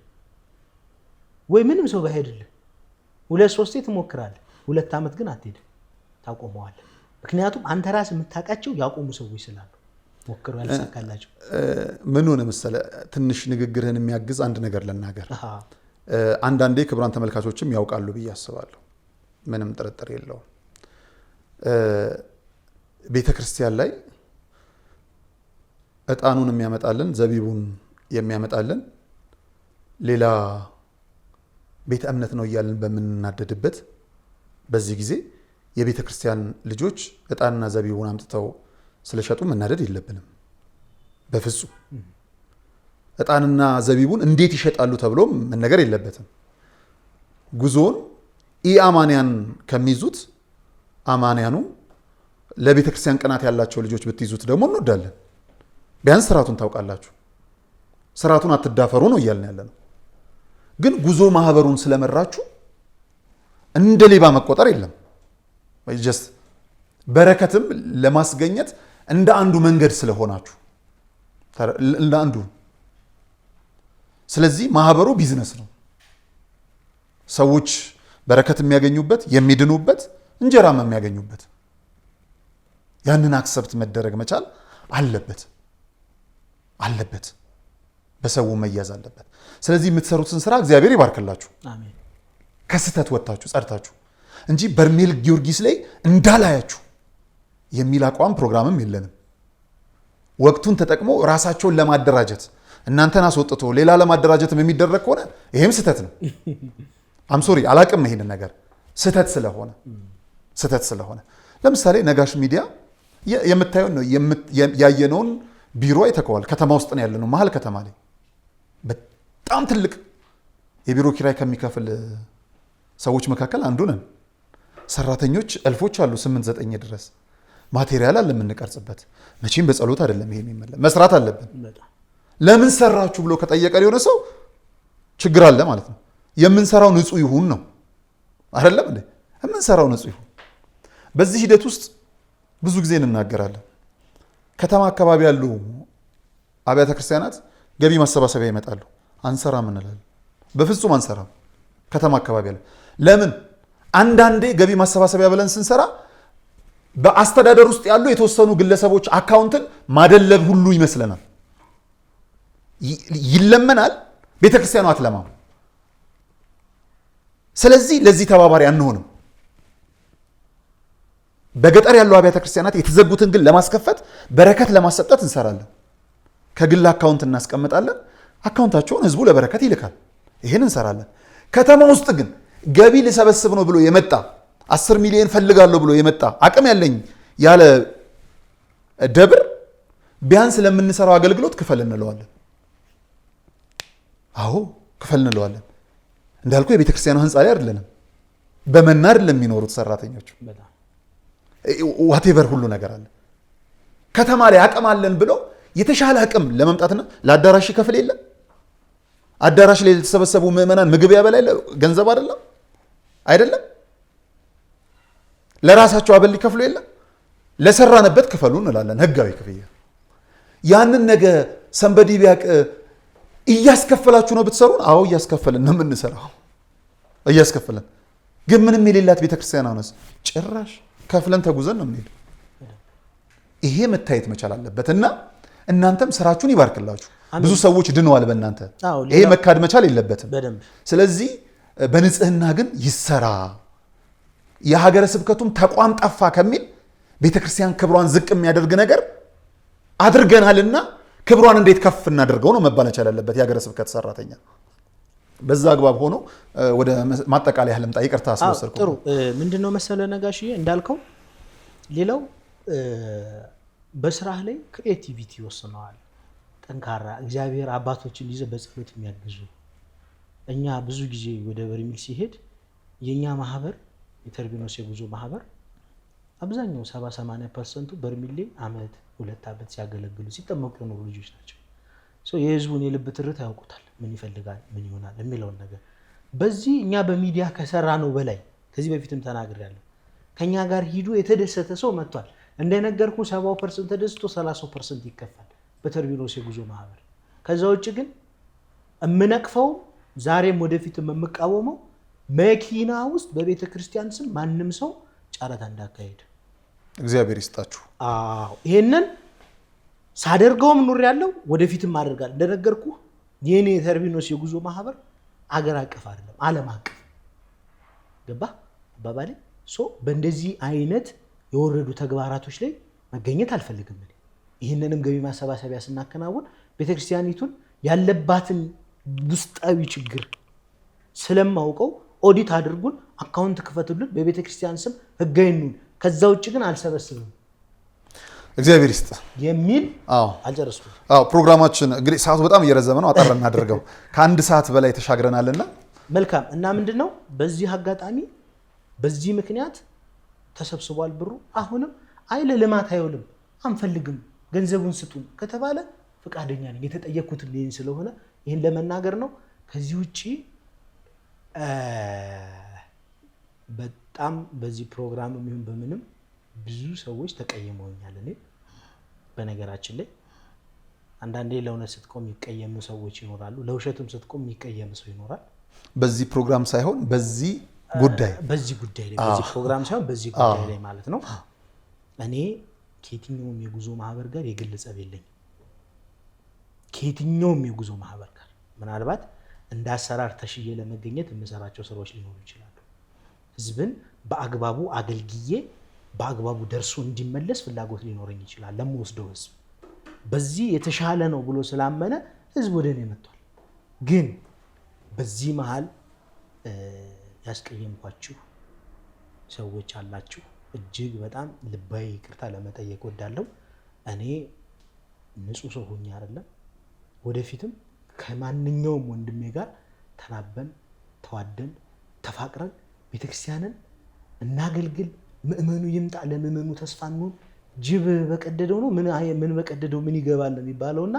ወይ ምንም ሰው ባይሄድልህ 2-3 ትሞክራለህ። 2 ዓመት ግን አትሄድም፣ ታቆመዋለህ። ምክንያቱም አንተ ራስህ የምታውቃቸው ያቆሙ ሰዎች ስላሉ ሞክረው ያልተሳካላቸው። ምን ሆነ መሰለህ፣ ትንሽ ንግግርህን የሚያግዝ አንድ ነገር ልናገር። አንዳንዴ ክቡራን ተመልካቾችም ያውቃሉ ብዬ አስባለሁ፣ ምንም ጥርጥር የለውም። ቤተ ክርስቲያን ላይ እጣኑን የሚያመጣልን ዘቢቡን የሚያመጣልን ሌላ ቤተ እምነት ነው እያልን በምንናደድበት በዚህ ጊዜ የቤተ ክርስቲያን ልጆች እጣንና ዘቢቡን አምጥተው ስለሸጡ መናደድ የለብንም በፍጹም። እጣንና ዘቢቡን እንዴት ይሸጣሉ ተብሎ መነገር የለበትም። ጉዞውን ኢአማንያን ከሚይዙት አማንያኑ ለቤተ ክርስቲያን ቅናት ያላቸው ልጆች ብትይዙት ደግሞ እንወዳለን። ቢያንስ ስርዓቱን ታውቃላችሁ፣ ስርዓቱን አትዳፈሩ ነው እያልን ያለ ነው። ግን ጉዞ ማህበሩን ስለመራችሁ እንደ ሌባ መቆጠር የለም። ጀስት በረከትም ለማስገኘት እንደ አንዱ መንገድ ስለሆናችሁ እንደ አንዱ። ስለዚህ ማህበሩ ቢዝነስ ነው፣ ሰዎች በረከት የሚያገኙበት የሚድኑበት፣ እንጀራም የሚያገኙበት። ያንን አክሰፕት መደረግ መቻል አለበት፣ በሰው መያዝ አለበት። ስለዚህ የምትሰሩትን ስራ እግዚአብሔር ይባርክላችሁ፣ አሜን። ከስተት ወጣችሁ ጸድታችሁ እንጂ በርሜል ጊዮርጊስ ላይ እንዳላያችሁ የሚል አቋም ፕሮግራምም የለንም። ወቅቱን ተጠቅሞ ራሳቸውን ለማደራጀት እናንተን አስወጥቶ ሌላ ለማደራጀትም የሚደረግ ከሆነ ይሄም ስተት ነው። አምሶሪ አላቅም ይሄንን ነገር ስተት ስለሆነ ለምሳሌ ነጋሽ ሚዲያ የምታየው ነው ያየነውን ቢሮ አይተከዋል። ከተማ ውስጥ ነው ያለነው፣ መሀል ከተማ ላይ በጣም ትልቅ የቢሮ ኪራይ ከሚከፍል ሰዎች መካከል አንዱ ነን። ሰራተኞች እልፎች አሉ፣ 8-9 ድረስ ማቴሪያል አለ የምንቀርጽበት። መቼም በጸሎት አይደለም ይሄ የሚመለስ፣ መስራት አለብን። ለምን ሰራችሁ ብሎ ከጠየቀ የሆነ ሰው ችግር አለ ማለት ነው። የምንሰራው ንጹህ ይሁን ነው አይደለም እንዴ? የምንሰራው ንጹህ ይሁን። በዚህ ሂደት ውስጥ ብዙ ጊዜ እንናገራለን። ከተማ አካባቢ ያሉ አብያተ ክርስቲያናት ገቢ ማሰባሰቢያ ይመጣሉ፣ አንሰራም እንላለን። በፍጹም አንሰራም። ከተማ አካባቢ ያለ ለምን? አንዳንዴ ገቢ ማሰባሰቢያ ብለን ስንሰራ በአስተዳደር ውስጥ ያሉ የተወሰኑ ግለሰቦች አካውንትን ማደለብ ሁሉ ይመስለናል። ይለመናል፣ ቤተክርስቲያኑ አትለማም። ስለዚህ ለዚህ ተባባሪ አንሆንም። በገጠር ያሉ አብያተ ክርስቲያናት የተዘጉትን ግን ለማስከፈት በረከት ለማሰጠት እንሰራለን። ከግል አካውንት እናስቀምጣለን። አካውንታቸውን ህዝቡ ለበረከት ይልካል። ይሄን እንሰራለን። ከተማ ውስጥ ግን ገቢ ልሰበስብ ነው ብሎ የመጣ 10 ሚሊዮን ፈልጋለሁ ብሎ የመጣ አቅም ያለኝ ያለ ደብር ቢያንስ ለምንሰራው አገልግሎት ክፈል እንለዋለን። አዎ ክፈል እንለዋለን። እንዳልኩ የቤተ ክርስቲያኑ ህንፃ ላይ አይደለንም፣ በመና አይደለም የሚኖሩት ሰራተኞቹ። ዋቴቨር ሁሉ ነገር አለ። ከተማ ላይ አቅም አለን ብለው የተሻለ አቅም ለመምጣትና ለአዳራሽ ይከፍል የለም። አዳራሽ ላይ የተሰበሰቡ ምዕመናን ምግብ ያበላ የለ ገንዘብ አይደለም። ለራሳቸው አበል ሊከፍሉ የለም። ለሰራንበት ክፈሉ እንላለን፣ ህጋዊ ክፍያ። ያንን ነገ ሰንበዲ ቢያቅ እያስከፈላችሁ ነው ብትሰሩን፣ አዎ እያስከፈልን ነው የምንሰራው፣ እያስከፈልን። ግን ምንም የሌላት ቤተክርስቲያን አሁንስ ጭራሽ ከፍለን ተጉዘን ነው የምንሄደው። ይሄ መታየት መቻል አለበት እና እናንተም ስራችሁን ይባርክላችሁ። ብዙ ሰዎች ድነዋል በእናንተ። ይሄ መካድ መቻል የለበትም። ስለዚህ በንጽህና ግን ይሰራ። የሀገረ ስብከቱም ተቋም ጠፋ ከሚል ቤተክርስቲያን ክብሯን ዝቅ የሚያደርግ ነገር አድርገናልና ክብሯን እንዴት ከፍ እናደርገው ነው መባል መቻል ያለበት የሀገረ ስብከት ሰራተኛ። በዛ አግባብ ሆኖ ወደ ማጠቃለያ ልምጣ። ይቅርታ አስወሰድኩ። ጥሩ ምንድነው መሰለ ነጋሽዬ እንዳልከው፣ ሌላው በስራህ ላይ ክሬቲቪቲ ወስነዋል። ጠንካራ እግዚአብሔር አባቶችን ይዘ በጸሎት የሚያግዙ። እኛ ብዙ ጊዜ ወደ በርሜል ሲሄድ የኛ ማህበር የተርቢኖስ የጉዞ ማህበር አብዛኛው 70-80% በርሜል ላይ አመት 2 አመት ሲያገለግሉ ሲጠመቁ የኖሩ ልጆች ናቸው። የህዝቡን የልብ ትርታ ያውቁታል፣ ምን ይፈልጋል ምን ይሆናል የሚለውን ነገር። በዚህ እኛ በሚዲያ ከሰራ ነው በላይ ከዚህ በፊትም ተናግሬያለሁ። ከኛ ጋር ሂዱ የተደሰተ ሰው መጥቷል። እንደነገርኩ 70% ተደስቶ 30% ይከፋል በተርቢኖስ የጉዞ ማህበር። ከዛ ውጭ ግን እምነቅፈው ዛሬም ወደፊትም የምቃወመው መኪና ውስጥ በቤተ ክርስቲያን ስም ማንም ሰው ጨረታ እንዳካሄድ። እግዚአብሔር ይስጣችሁ። ይሄንን ሳደርገውም ኑር ያለው ወደፊትም አደርጋለሁ። እንደነገርኩ የኔ ተርቢኖስ የጉዞ ማህበር አገር አቀፍ አይደለም፣ ዓለም አቀፍ ገባ አባባሌ። በእንደዚህ አይነት የወረዱ ተግባራቶች ላይ መገኘት አልፈልግም። ይህንንም ገቢ ማሰባሰቢያ ስናከናውን ቤተክርስቲያኒቱን ያለባትን ውስጣዊ ችግር ስለማውቀው ኦዲት አድርጉን፣ አካውንት ክፈቱልን፣ በቤተክርስቲያን ስም ህጋዊ ነን። ከዛ ውጭ ግን አልሰበስብም። እግዚአብሔር ይስጥ የሚል አልጨረስኩም። ፕሮግራማችን እንግዲህ ሰዓቱ በጣም እየረዘመ ነው። አጣራ እናደርገው። ከአንድ ሰዓት በላይ ተሻግረናልና መልካም እና ምንድነው በዚህ አጋጣሚ በዚህ ምክንያት ተሰብስቧል ብሩ። አሁንም አይለ ልማት አይውልም፣ አንፈልግም፣ ገንዘቡን ስጡን ከተባለ ፈቃደኛ ነኝ። የተጠየቅኩት ሊን ስለሆነ ይሄን ለመናገር ነው። ከዚህ ውጪ በጣም በዚህ ፕሮግራም የሚሆን በምንም ብዙ ሰዎች ተቀየመውኛል። እኔ በነገራችን ላይ አንዳንዴ ለእውነት ስትቆም የሚቀየሙ ሰዎች ይኖራሉ፣ ለውሸትም ስትቆም የሚቀየም ሰው ይኖራል። በዚህ ፕሮግራም ሳይሆን በዚህ ጉዳይ ላይ በዚህ ፕሮግራም ሳይሆን በዚህ ጉዳይ ላይ ማለት ነው። እኔ ከየትኛውም የጉዞ ማህበር ጋር የግል ጸብ የለኝም። ከየትኛውም የጉዞ ማህበር ጋር ምናልባት እንደ አሰራር ተሽዬ ለመገኘት የምሰራቸው ስራዎች ሊኖሩ ይችላሉ። ህዝብን በአግባቡ አገልግዬ በአግባቡ ደርሶ እንዲመለስ ፍላጎት ሊኖረኝ ይችላል። ለምወስደው ህዝብ በዚህ የተሻለ ነው ብሎ ስላመነ ህዝብ ወደ እኔ መጥቷል። ግን በዚህ መሃል ያስቀየምኳችሁ ሰዎች አላችሁ። እጅግ በጣም ልባዊ ይቅርታ ለመጠየቅ ወዳለሁ። እኔ ንጹህ ሰው ሆኜ አይደለም፣ ወደፊትም ከማንኛውም ወንድሜ ጋር ተናበን ተዋደን ተፋቅረን ቤተክርስቲያንን እናገልግል። ምእመኑ ይምጣ፣ ለምእመኑ ተስፋ እንሁን። ጅብ በቀደደው ነው ምን በቀደደው ምን ይገባል ነው የሚባለውና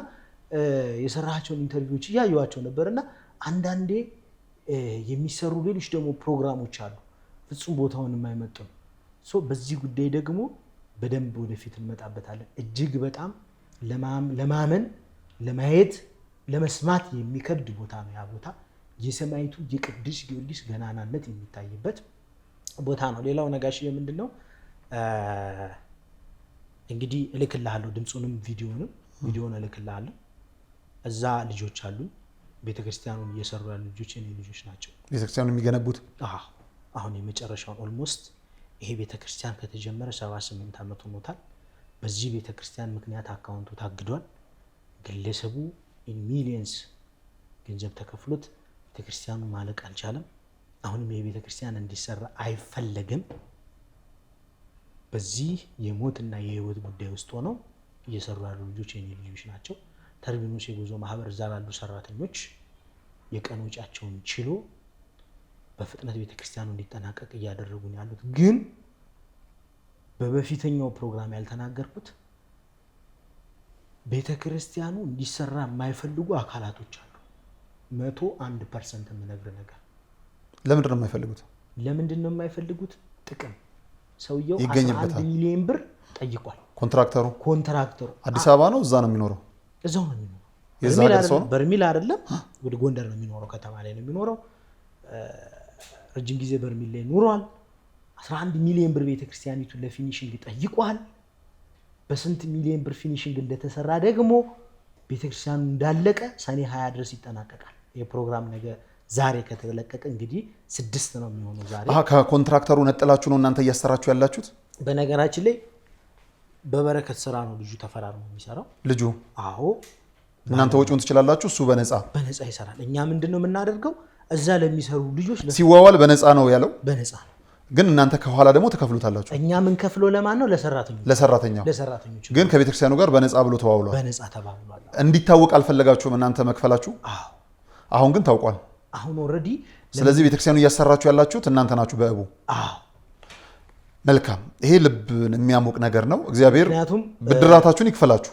የሰራቸውን ኢንተርቪዎች እያየኋቸው ነበርና አንዳንዴ የሚሰሩ ሌሎች ደግሞ ፕሮግራሞች አሉ ፍጹም ቦታውን የማይመጥኑ። በዚህ ጉዳይ ደግሞ በደንብ ወደፊት እንመጣበታለን። እጅግ በጣም ለማመን ለማየት ለመስማት የሚከብድ ቦታ ነው ያ ቦታ። የሰማይቱ የቅዱስ ጊዮርጊስ ገናናነት የሚታይበት ቦታ ነው። ሌላው ነጋሽዬ ምንድነው እንግዲህ እልክልሃለሁ፣ ድምጹንም ቪዲዮውን እልክልሃለሁ። እዛ ልጆች አሉ ቤተክርስቲያኑን እየሰሩ ያሉ ልጆች የኔ ልጆች ናቸው። ቤተክርስቲያኑን የሚገነቡት አሁን የመጨረሻውን ኦልሞስት ይሄ ቤተክርስቲያን ከተጀመረ 78 ዓመት ሆኖታል። በዚህ ቤተክርስቲያን ምክንያት አካውንቱ ታግዷል። ግለሰቡ ሚሊየንስ ገንዘብ ተከፍሎት ቤተክርስቲያኑ ማለቅ አልቻለም። አሁንም የቤተ ክርስቲያን እንዲሰራ አይፈለግም። በዚህ የሞትና የህይወት ጉዳይ ውስጥ ሆነው እየሰሩ ያሉ ልጆች የኔ ልጆች ናቸው። ተርቢኖስ የጉዞ ማህበር እዛ ላሉ ሰራተኞች የቀን ወጪያቸውን ችሎ በፍጥነት ቤተክርስቲያኑ እንዲጠናቀቅ እያደረጉ ነው ያሉት። ግን በበፊተኛው ፕሮግራም ያልተናገርኩት ቤተክርስቲያኑ እንዲሰራ የማይፈልጉ አካላቶች አሉ። 101% የምነግር ነገር። ለምንድን ነው የማይፈልጉት? ለምንድን ነው የማይፈልጉት? ጥቅም። ሰውየው 11 ሚሊዮን ብር ጠይቋል። ኮንትራክተሩ አዲስ አበባ ነው? እዛ ነው የሚኖረው? እዛው ነው የሚኖረው። በርሚል አይደለም፣ ወደ ጎንደር ነው የሚኖረው። ከተማ ላይ ነው የሚኖረው። ረጅም ጊዜ በርሚል ላይ ኑሯል። 11 ሚሊዮን ብር ቤተክርስቲያኒቱ ለፊኒሽንግ ጠይቋል። በስንት ሚሊዮን ብር ፊኒሽንግ እንደተሰራ ደግሞ ቤተክርስቲያኑ እንዳለቀ ሰኔ 20 ድረስ ይጠናቀቃል። የፕሮግራም ነገ ዛሬ ከተለቀቀ እንግዲህ 6 ነው የሚሆነው ዛሬ። ከኮንትራክተሩ ነጥላችሁ ነው እናንተ እያሰራችሁ ያላችሁት? በነገራችን ላይ በበረከት ስራ ነው ልጁ ተፈራርሞ የሚሰራው። ልጁ? አዎ። እናንተ ወጪውን ትችላላችሁ፣ እሱ በነፃ ይሰራል። እኛ ምንድነው የምናደርገው? እዛ ለሚሰሩ ልጆች ሲዋዋል በነፃ ነው ያለው። በነፃ ነው፣ ግን እናንተ ከኋላ ደግሞ ተከፍሉታላችሁ። እኛ ምን ከፍለው ለማን ነው? ለሰራተኞች። ግን ከቤተክርስቲያኑ ጋር በነፃ ብሎ ተዋውሏል። በነፃ ተባብሏል። እንዲታወቅ አልፈለጋችሁም እናንተ መክፈላችሁ? አዎ። አሁን ግን ታውቋል። አሁን ኦልሬዲ። ስለዚህ ቤተክርስቲያኑ እያሰራችሁ ያላችሁት እናንተ ናችሁ በእቡ። አዎ። መልካም። ይሄ ልብን የሚያሞቅ ነገር ነው። እግዚአብሔር ብድራታችሁን ይክፈላችሁ።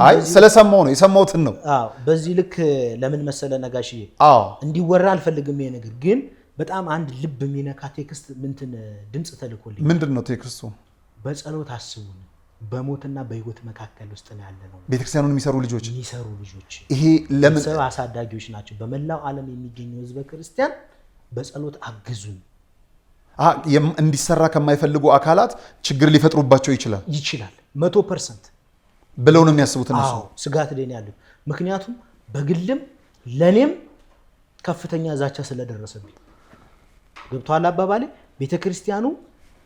አይ ስለሰማው ነው የሰማሁትን ነው። አዎ። በዚህ ልክ ለምን መሰለ ነጋሽዬ፣ እንዲወራ አልፈልግም ይሄ ነገር፣ ግን በጣም አንድ ልብ የሚነካ ቴክስት ድምጽ ተልኮልኝ። ምንድን ነው ቴክስቱ? በጸሎት አስቡን፣ በሞትና በህይወት መካከል ውስጥ ነው ያለነው። ቤተክርስቲያኑን የሚሰሩ ልጆች ይሄ ለምን አሳዳጊዎች ናቸው። በመላው ዓለም የሚገኘው ህዝበ ክርስቲያን በጸሎት አግዙን። እንዲሰራ ከማይፈልጉ አካላት ችግር ሊፈጥሩባቸው ይችላል 100% ብለው ነው የሚያስቡት እነሱ። ስጋት ላይ ነው ያሉት። ምክንያቱም በግልም ለኔም ከፍተኛ ዛቻ ስለደረሰብኝ። ገብቷል አባባሌ? ቤተክርስቲያኑ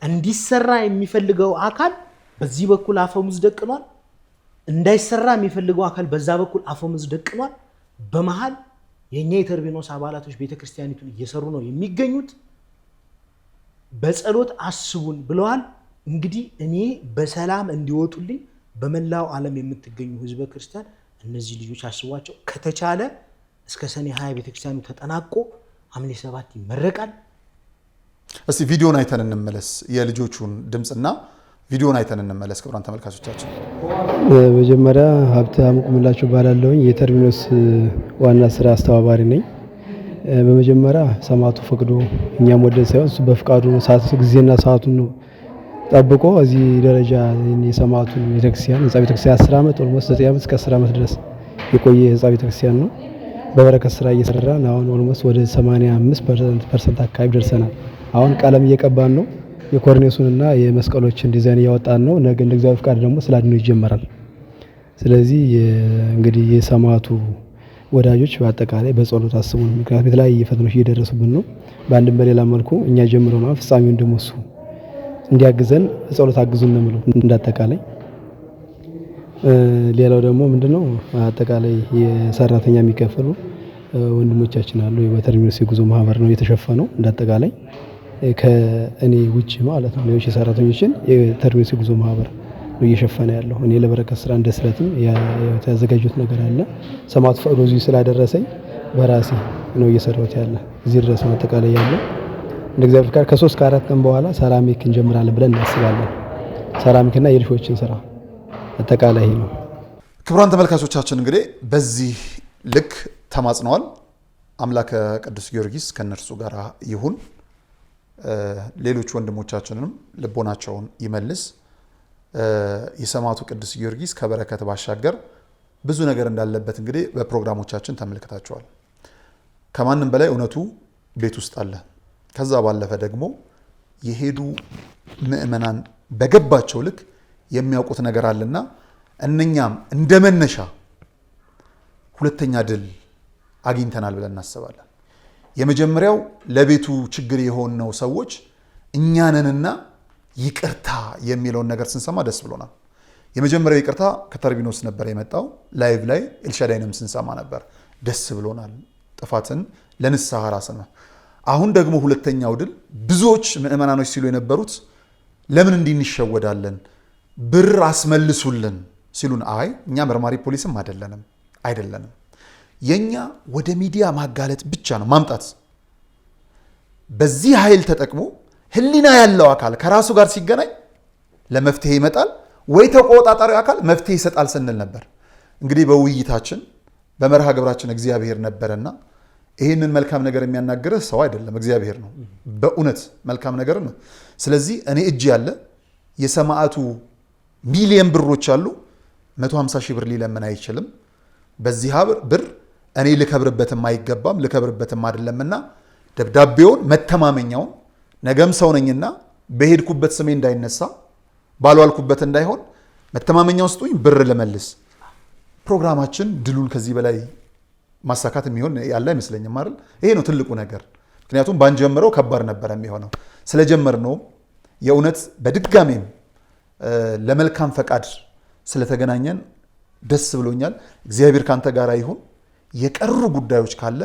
እንዲሰራ የሚፈልገው አካል በዚህ በኩል አፈሙዝ ደቅኗል፣ እንዳይሰራ የሚፈልገው አካል በዛ በኩል አፈሙዝ ደቅኗል። በመሃል የኛ የተርቢኖስ አባላቶች ቤተክርስቲያኒቱን እየሰሩ ነው የሚገኙት። በጸሎት አስቡን ብለዋል። እንግዲህ እኔ በሰላም እንዲወጡልኝ በመላው ዓለም የምትገኙ ህዝበ ክርስቲያን እነዚህ ልጆች አስቧቸው። ከተቻለ እስከ ሰኔ 20 ቤተክርስቲያኑ ተጠናቆ ሐምሌ 7 ይመረቃል። እስቲ ቪዲዮን አይተን እንመለስ። የልጆቹን ድምጽና ቪዲዮን አይተን እንመለስ። ክቡራን ተመልካቾቻችን፣ መጀመሪያ ሀብታሙ ቁምላቸው ባላለሁኝ የተርቢኖስ ዋና ስራ አስተባባሪ ነኝ። በመጀመሪያ ሰማዕቱ ፈቅዶ እኛም ወደ ሳይሆን እሱ በፍቃዱ ሰዓት ጊዜና ሰዓቱን ነው ጠብቆ እዚህ ደረጃ የሰማዕቱን ቤተክርስቲያን ህንጻ ቤተክርስቲያን 10 ዓመት ኦልሞስት 9 ዓመት እስከ 10 ዓመት ድረስ የቆየ ህንጻ ቤተክርስቲያን ነው። በበረከት ስራ እየሰራን አሁን ኦልሞስት ወደ 85% አካባቢ ደርሰናል። አሁን ቀለም እየቀባን ነው። የኮርኔሱንና የመስቀሎችን ዲዛይን እያወጣን ነው። ነገ እንደ እግዚአብሔር ፍቃድ ደግሞ ስላድኖ ይጀመራል። ስለዚህ እንግዲህ የሰማዕቱ ወዳጆች በአጠቃላይ በጸሎት አስቡን። ምክንያቱም የተለያየ ፈተናዎች እየደረሱብን ነው። በአንድም በሌላ መልኩ እኛ ጀምረው ነው ፍጻሜውን ደግሞ እሱ እንዲያግዘን ጸሎት አግዙን ነው የምለው እንዳጠቃላይ። ሌላው ደግሞ ምንድነው አጠቃላይ የሰራተኛ የሚከፈሉ ወንድሞቻችን አሉ። በተርቢኖስ የጉዞ ማህበር ነው የተሸፈነው እንዳጠቃላይ ከእኔ ውጪ ማለት ነው። ሌሎች ሰራተኞችን የተርቢኖስ የጉዞ ማህበር ነው እየሸፈነ ያለው። እኔ ለበረከት ስራ እንደ ስለትም ያዘጋጁት ነገር አለ። ሰማዕቱ ፈቅዶ እዚህ ስላደረሰኝ በራሴ ነው እየሰራሁት ያለ። እዚህ ድረስ ነው አጠቃላይ ያለው። እንደ እግዚአብሔር ፍቃድ ከ3 ከ4 ቀን በኋላ ሰራሚክ እንጀምራለን ብለን እናስባለን። ሰራሚክና የልሾችን ስራ አጠቃላይ ነው። ክቡራን ተመልካቾቻችን እንግዲህ በዚህ ልክ ተማጽነዋል። አምላከ ቅዱስ ጊዮርጊስ ከነርሱ ጋር ይሁን። ሌሎች ወንድሞቻችንንም ልቦናቸውን ይመልስ። የሰማዕቱ ቅዱስ ጊዮርጊስ ከበረከት ባሻገር ብዙ ነገር እንዳለበት እንግዲህ በፕሮግራሞቻችን ተመልክታቸዋል። ከማንም በላይ እውነቱ ቤት ውስጥ አለ። ከዛ ባለፈ ደግሞ የሄዱ ምእመናን በገባቸው ልክ የሚያውቁት ነገር አለና እነኛም እንደመነሻ ሁለተኛ ድል አግኝተናል ብለን እናስባለን። የመጀመሪያው ለቤቱ ችግር የሆነው ሰዎች እኛንንና ይቅርታ የሚለውን ነገር ስንሰማ ደስ ብሎናል። የመጀመሪያው ይቅርታ ከተርቢኖስ ነበር የመጣው። ላይቭ ላይ ኤልሻዳይንም ስንሰማ ነበር፣ ደስ ብሎናል። ጥፋትን ለንስሐ ራስን አሁን ደግሞ ሁለተኛው ድል ብዙዎች ምዕመናኖች ሲሉ የነበሩት ለምን እንዲህ እንሸወዳለን ብር አስመልሱልን ሲሉን፣ አይ እኛ መርማሪ ፖሊስም አይደለንም። የኛ ወደ ሚዲያ ማጋለጥ ብቻ ነው ማምጣት። በዚህ ኃይል ተጠቅሞ ህሊና ያለው አካል ከራሱ ጋር ሲገናኝ ለመፍትሄ ይመጣል ወይ ተቆጣጣሪው አካል መፍትሄ ይሰጣል ስንል ነበር። እንግዲህ በውይይታችን በመርሃ ግብራችን እግዚአብሔር ነበረና ይህንን መልካም ነገር የሚያናግርህ ሰው አይደለም እግዚአብሔር ነው። በእውነት መልካም ነገር ነው። ስለዚህ እኔ እጅ ያለ የሰማዕቱ ሚሊየን ብሮች አሉ። 150 ሺህ ብር ሊለምን አይችልም። በዚህ ብር እኔ ልከብርበትም አይገባም ልከብርበትም አይደለምና ደብዳቤውን መተማመኛውን ነገም ሰው ነኝና በሄድኩበት ስሜ እንዳይነሳ ባልዋልኩበት እንዳይሆን መተማመኛው ስጡኝ ብር ልመልስ። ፕሮግራማችን ድሉን ከዚህ በላይ ማሳካት የሚሆን ያለ አይመስለኝም አይደል? ይሄ ነው ትልቁ ነገር። ምክንያቱም ባንጀምረው ከባድ ነበር የሚሆነው። ስለጀመርነው የእውነት በድጋሜም ለመልካም ፈቃድ ስለተገናኘን ደስ ብሎኛል። እግዚአብሔር ካንተ ጋር ይሁን። የቀሩ ጉዳዮች ካለ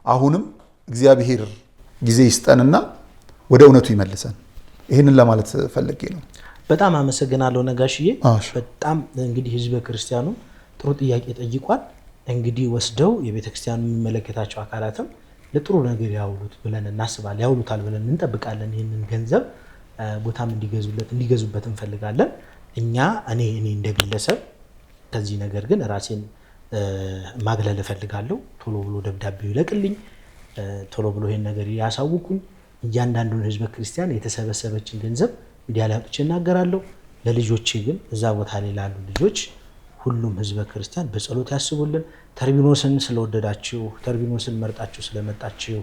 አሁንም እግዚአብሔር ጊዜ ይስጠንና ወደ እውነቱ ይመልሰን። ይህንን ለማለት ፈልጌ ነው። በጣም አመሰግናለሁ ነጋሽዬ። በጣም እንግዲህ ህዝበ ክርስቲያኑ ጥሩ ጥያቄ ጠይቋል። እንግዲህ ወስደው የቤተ ክርስቲያኑ የሚመለከታቸው አካላትም ለጥሩ ነገር ያውሉት ብለን እናስባለን፣ ያውሉታል ብለን እንጠብቃለን። ይህንን ገንዘብ ቦታም እንዲገዙበት እንፈልጋለን። እኔ እንደ ግለሰብ ከዚህ ነገር ግን ራሴን ማግለል እፈልጋለሁ። ቶሎ ብሎ ደብዳቤው ይለቅልኝ፣ ቶሎ ብሎ ይሄን ነገር ያሳውቁኝ። እያንዳንዱን ህዝበ ክርስቲያን የተሰበሰበችን ገንዘብ ሚዲያ ላይ አውጥቼ እናገራለሁ። ለልጆቼ ግን እዛ ቦታ ላይ ላሉ ልጆች ሁሉም ህዝበ ክርስቲያን በጸሎት ያስቡልን። ተርቢኖስን ስለወደዳችሁ፣ ተርቢኖስን መርጣችሁ ስለመጣችሁ፣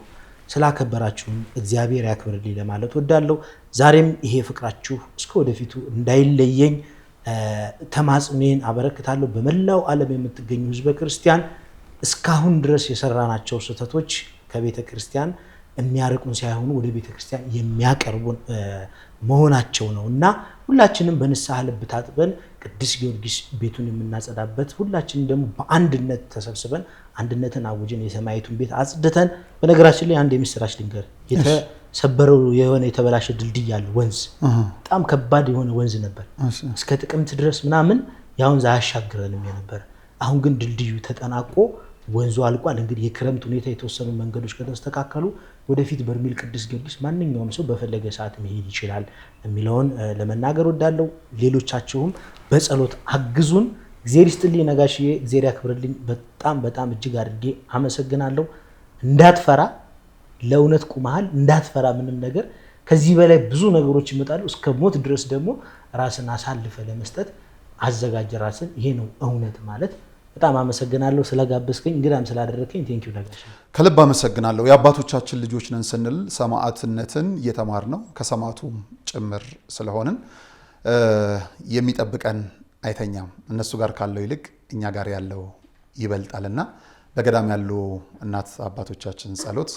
ስላከበራችሁን እግዚአብሔር ያክብርልኝ ለማለት ወዳለሁ። ዛሬም ይሄ ፍቅራችሁ እስከ ወደፊቱ እንዳይለየኝ ተማጽኔን አበረክታለሁ። በመላው ዓለም የምትገኙ ህዝበ ክርስቲያን እስካሁን ድረስ የሰራናቸው ስህተቶች ከቤተ ክርስቲያን የሚያርቁን ሳይሆኑ ወደ ቤተ ክርስቲያን የሚያቀርቡን መሆናቸው ነው እና ሁላችንም በንስሐ ልብ ታጥበን ቅዱስ ጊዮርጊስ ቤቱን የምናጸዳበት፣ ሁላችንም ደግሞ በአንድነት ተሰብስበን አንድነትን አውጀን የሰማይቱን ቤት አጽድተን። በነገራችን ላይ አንድ የምስራች ድንገር የተሰበረው የሆነ የተበላሸ ድልድይ ያለ ወንዝ፣ በጣም ከባድ የሆነ ወንዝ ነበር። እስከ ጥቅምት ድረስ ምናምን ያ ወንዝ አያሻግረንም የነበረ። አሁን ግን ድልድዩ ተጠናቆ ወንዙ አልቋል። እንግዲህ የክረምት ሁኔታ የተወሰኑ መንገዶች ከተስተካከሉ ወደፊት በርሜል ቅዱስ ጊዮርጊስ ማንኛውም ሰው በፈለገ ሰዓት መሄድ ይችላል የሚለውን ለመናገር ወዳለው። ሌሎቻችሁም በጸሎት አግዙን። እግዚአብሔር ይስጥልኝ ነጋሽዬ፣ እግዚአብሔር ያክብርልኝ። በጣም እጅግ አድርጌ አመሰግናለሁ። እንዳትፈራ፣ ለእውነት ቁመሃል፣ እንዳትፈራ ምንም ነገር። ከዚህ በላይ ብዙ ነገሮች ይመጣሉ። እስከ ሞት ድረስ ደግሞ ራስን አሳልፈ ለመስጠት አዘጋጅ ራስን። ይሄ ነው እውነት ማለት። በጣም አመሰግናለሁ ስለጋበዝከኝ፣ እንግዳም ስላደረከኝ ቴንኪው ነጋሽ። ከልብ አመሰግናለሁ። የአባቶቻችን ልጆች ነን ስንል ሰማዕትነትን እየተማርነው ከሰማዕቱም ጭምር ስለሆንን የሚጠብቀን አይተኛም። እነሱ ጋር ካለው ይልቅ እኛ ጋር ያለው ይበልጣልና በገዳም ያሉ እናት አባቶቻችን ጸሎት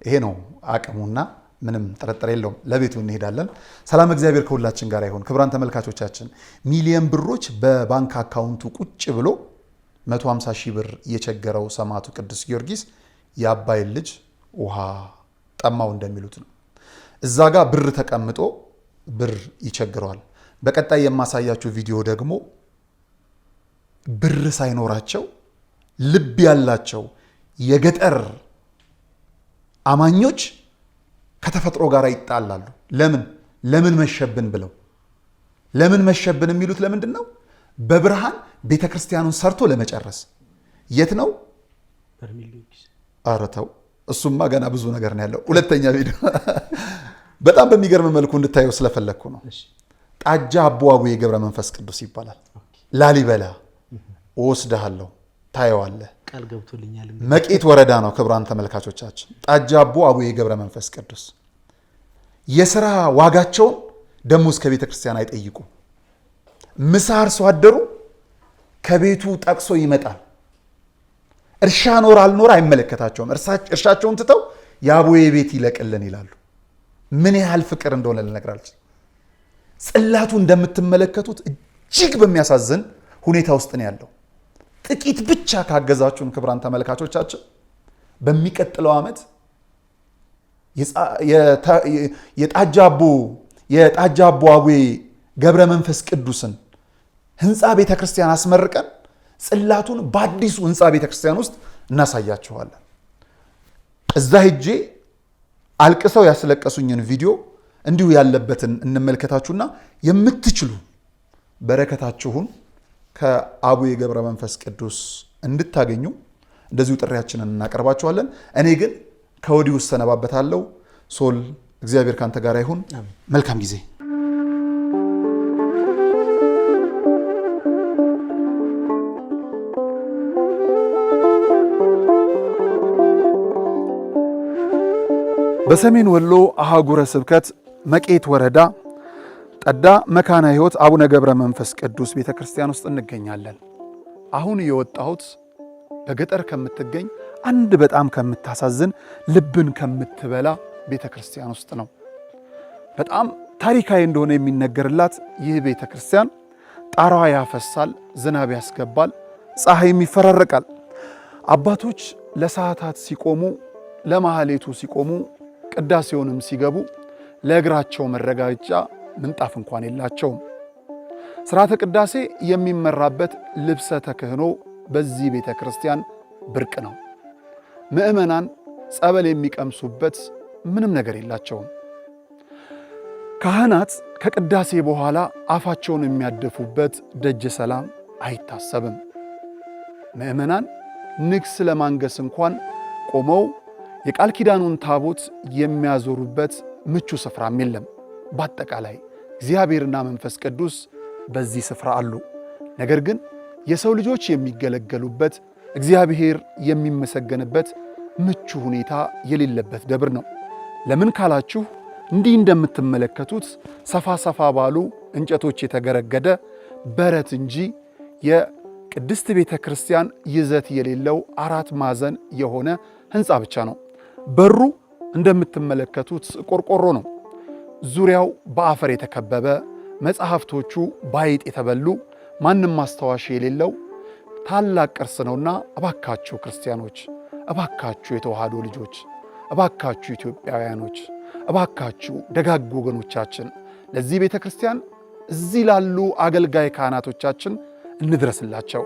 ይሄ ነው አቅሙና ምንም ጥርጥር የለውም። ለቤቱ እንሄዳለን። ሰላም እግዚአብሔር ከሁላችን ጋር ይሁን። ክቡራን ተመልካቾቻችን ሚሊየን ብሮች በባንክ አካውንቱ ቁጭ ብሎ 150 ሺህ ብር የቸገረው ሰማዕቱ ቅዱስ ጊዮርጊስ የአባይን ልጅ ውሃ ጠማው እንደሚሉት ነው። እዛ ጋር ብር ተቀምጦ ብር ይቸግረዋል። በቀጣይ የማሳያችሁ ቪዲዮ ደግሞ ብር ሳይኖራቸው ልብ ያላቸው የገጠር አማኞች ከተፈጥሮ ጋር ይጣላሉ። ለምን መሸብን ብለው። ለምን መሸብን የሚሉት ለምንድን ነው? በብርሃን ቤተ ክርስቲያኑን ሰርቶ ለመጨረስ። የት ነው? ኧረ ተው፣ እሱማ ገና ብዙ ነገር ነው ያለው። ሁለተኛ ቪዲዮ በጣም በሚገርም መልኩ እንድታየው ስለፈለግኩ ነው። ጣጃ አቦ አቡዬ ገብረ መንፈስ ቅዱስ ይባላል። ላሊበላ እወስድሃለሁ፣ ታየዋለህ። ቃል ገብቶልኛል። መቄት ወረዳ ነው። ክቡራን ተመልካቾቻችን ጣጃ አቦ አቡዬ ገብረ መንፈስ ቅዱስ የሥራ ዋጋቸውን ደሞ እስከ ቤተ ክርስቲያን አይጠይቁ። ምሳ አርሶ አደሩ ከቤቱ ጠቅሶ ይመጣል። እርሻ ኖር አልኖር አይመለከታቸውም። እርሻቸውን ትተው የአቡዬ ቤት ይለቅልን ይላሉ። ምን ያህል ፍቅር እንደሆነ ልነግራችሁ። ጽላቱ እንደምትመለከቱት እጅግ በሚያሳዝን ሁኔታ ውስጥ ነው ያለው። ጥቂት ብቻ ካገዛችሁን ክቡራን ተመልካቾቻችን በሚቀጥለው ዓመት የጣጃ አቦ አቡዬ ገብረ መንፈስ ቅዱስን ህንፃ ቤተክርስቲያን አስመርቀን ጽላቱን በአዲሱ ህንፃ ቤተክርስቲያን ውስጥ እናሳያችኋለን። እዛ ሄጄ አልቅሰው ያስለቀሱኝን ቪዲዮ እንዲሁ ያለበትን እንመልከታችሁና የምትችሉ በረከታችሁን ከአቡዬ ገብረ መንፈስ ቅዱስ እንድታገኙ እንደዚሁ ጥሪያችንን እናቀርባችኋለን። እኔ ግን ከወዲሁ እሰነባበታለሁ። ሶል እግዚአብሔር ካንተ ጋር ይሁን። መልካም ጊዜ። በሰሜን ወሎ አህጉረ ስብከት መቄት ወረዳ ጠዳ መካነ ሕይወት አቡነ ገብረ መንፈስ ቅዱስ ቤተክርስቲያን ውስጥ እንገኛለን። አሁን የወጣሁት በገጠር ከምትገኝ አንድ በጣም ከምታሳዝን ልብን ከምትበላ ቤተክርስቲያን ውስጥ ነው። በጣም ታሪካዊ እንደሆነ የሚነገርላት ይህ ቤተክርስቲያን ጣራዋ ያፈሳል፣ ዝናብ ያስገባል፣ ፀሐይም ይፈራረቃል። አባቶች ለሰዓታት ሲቆሙ፣ ለማህሌቱ ሲቆሙ፣ ቅዳሴውንም ሲገቡ ለእግራቸው መረጋጫ ምንጣፍ እንኳን የላቸውም። ሥርዓተ ቅዳሴ የሚመራበት ልብሰ ተክህኖ በዚህ ቤተ ክርስቲያን ብርቅ ነው። ምእመናን ጸበል የሚቀምሱበት ምንም ነገር የላቸውም። ካህናት ከቅዳሴ በኋላ አፋቸውን የሚያደፉበት ደጀ ሰላም አይታሰብም። ምእመናን ንግስ ለማንገስ እንኳን ቆመው የቃል ኪዳኑን ታቦት የሚያዞሩበት ምቹ ስፍራም የለም። በአጠቃላይ እግዚአብሔርና መንፈስ ቅዱስ በዚህ ስፍራ አሉ። ነገር ግን የሰው ልጆች የሚገለገሉበት እግዚአብሔር የሚመሰገንበት ምቹ ሁኔታ የሌለበት ደብር ነው። ለምን ካላችሁ እንዲህ እንደምትመለከቱት ሰፋ ሰፋ ባሉ እንጨቶች የተገረገደ በረት እንጂ የቅድስት ቤተ ክርስቲያን ይዘት የሌለው አራት ማዕዘን የሆነ ህንፃ ብቻ ነው። በሩ እንደምትመለከቱት ቆርቆሮ ነው። ዙሪያው በአፈር የተከበበ፣ መጽሐፍቶቹ ባይጥ የተበሉ፣ ማንም ማስታወሻ የሌለው ታላቅ ቅርስ ነውና እባካችሁ ክርስቲያኖች፣ እባካችሁ የተዋህዶ ልጆች፣ እባካችሁ ኢትዮጵያውያኖች፣ እባካችሁ ደጋግ ወገኖቻችን ለዚህ ቤተ ክርስቲያን እዚህ ላሉ አገልጋይ ካህናቶቻችን እንድረስላቸው።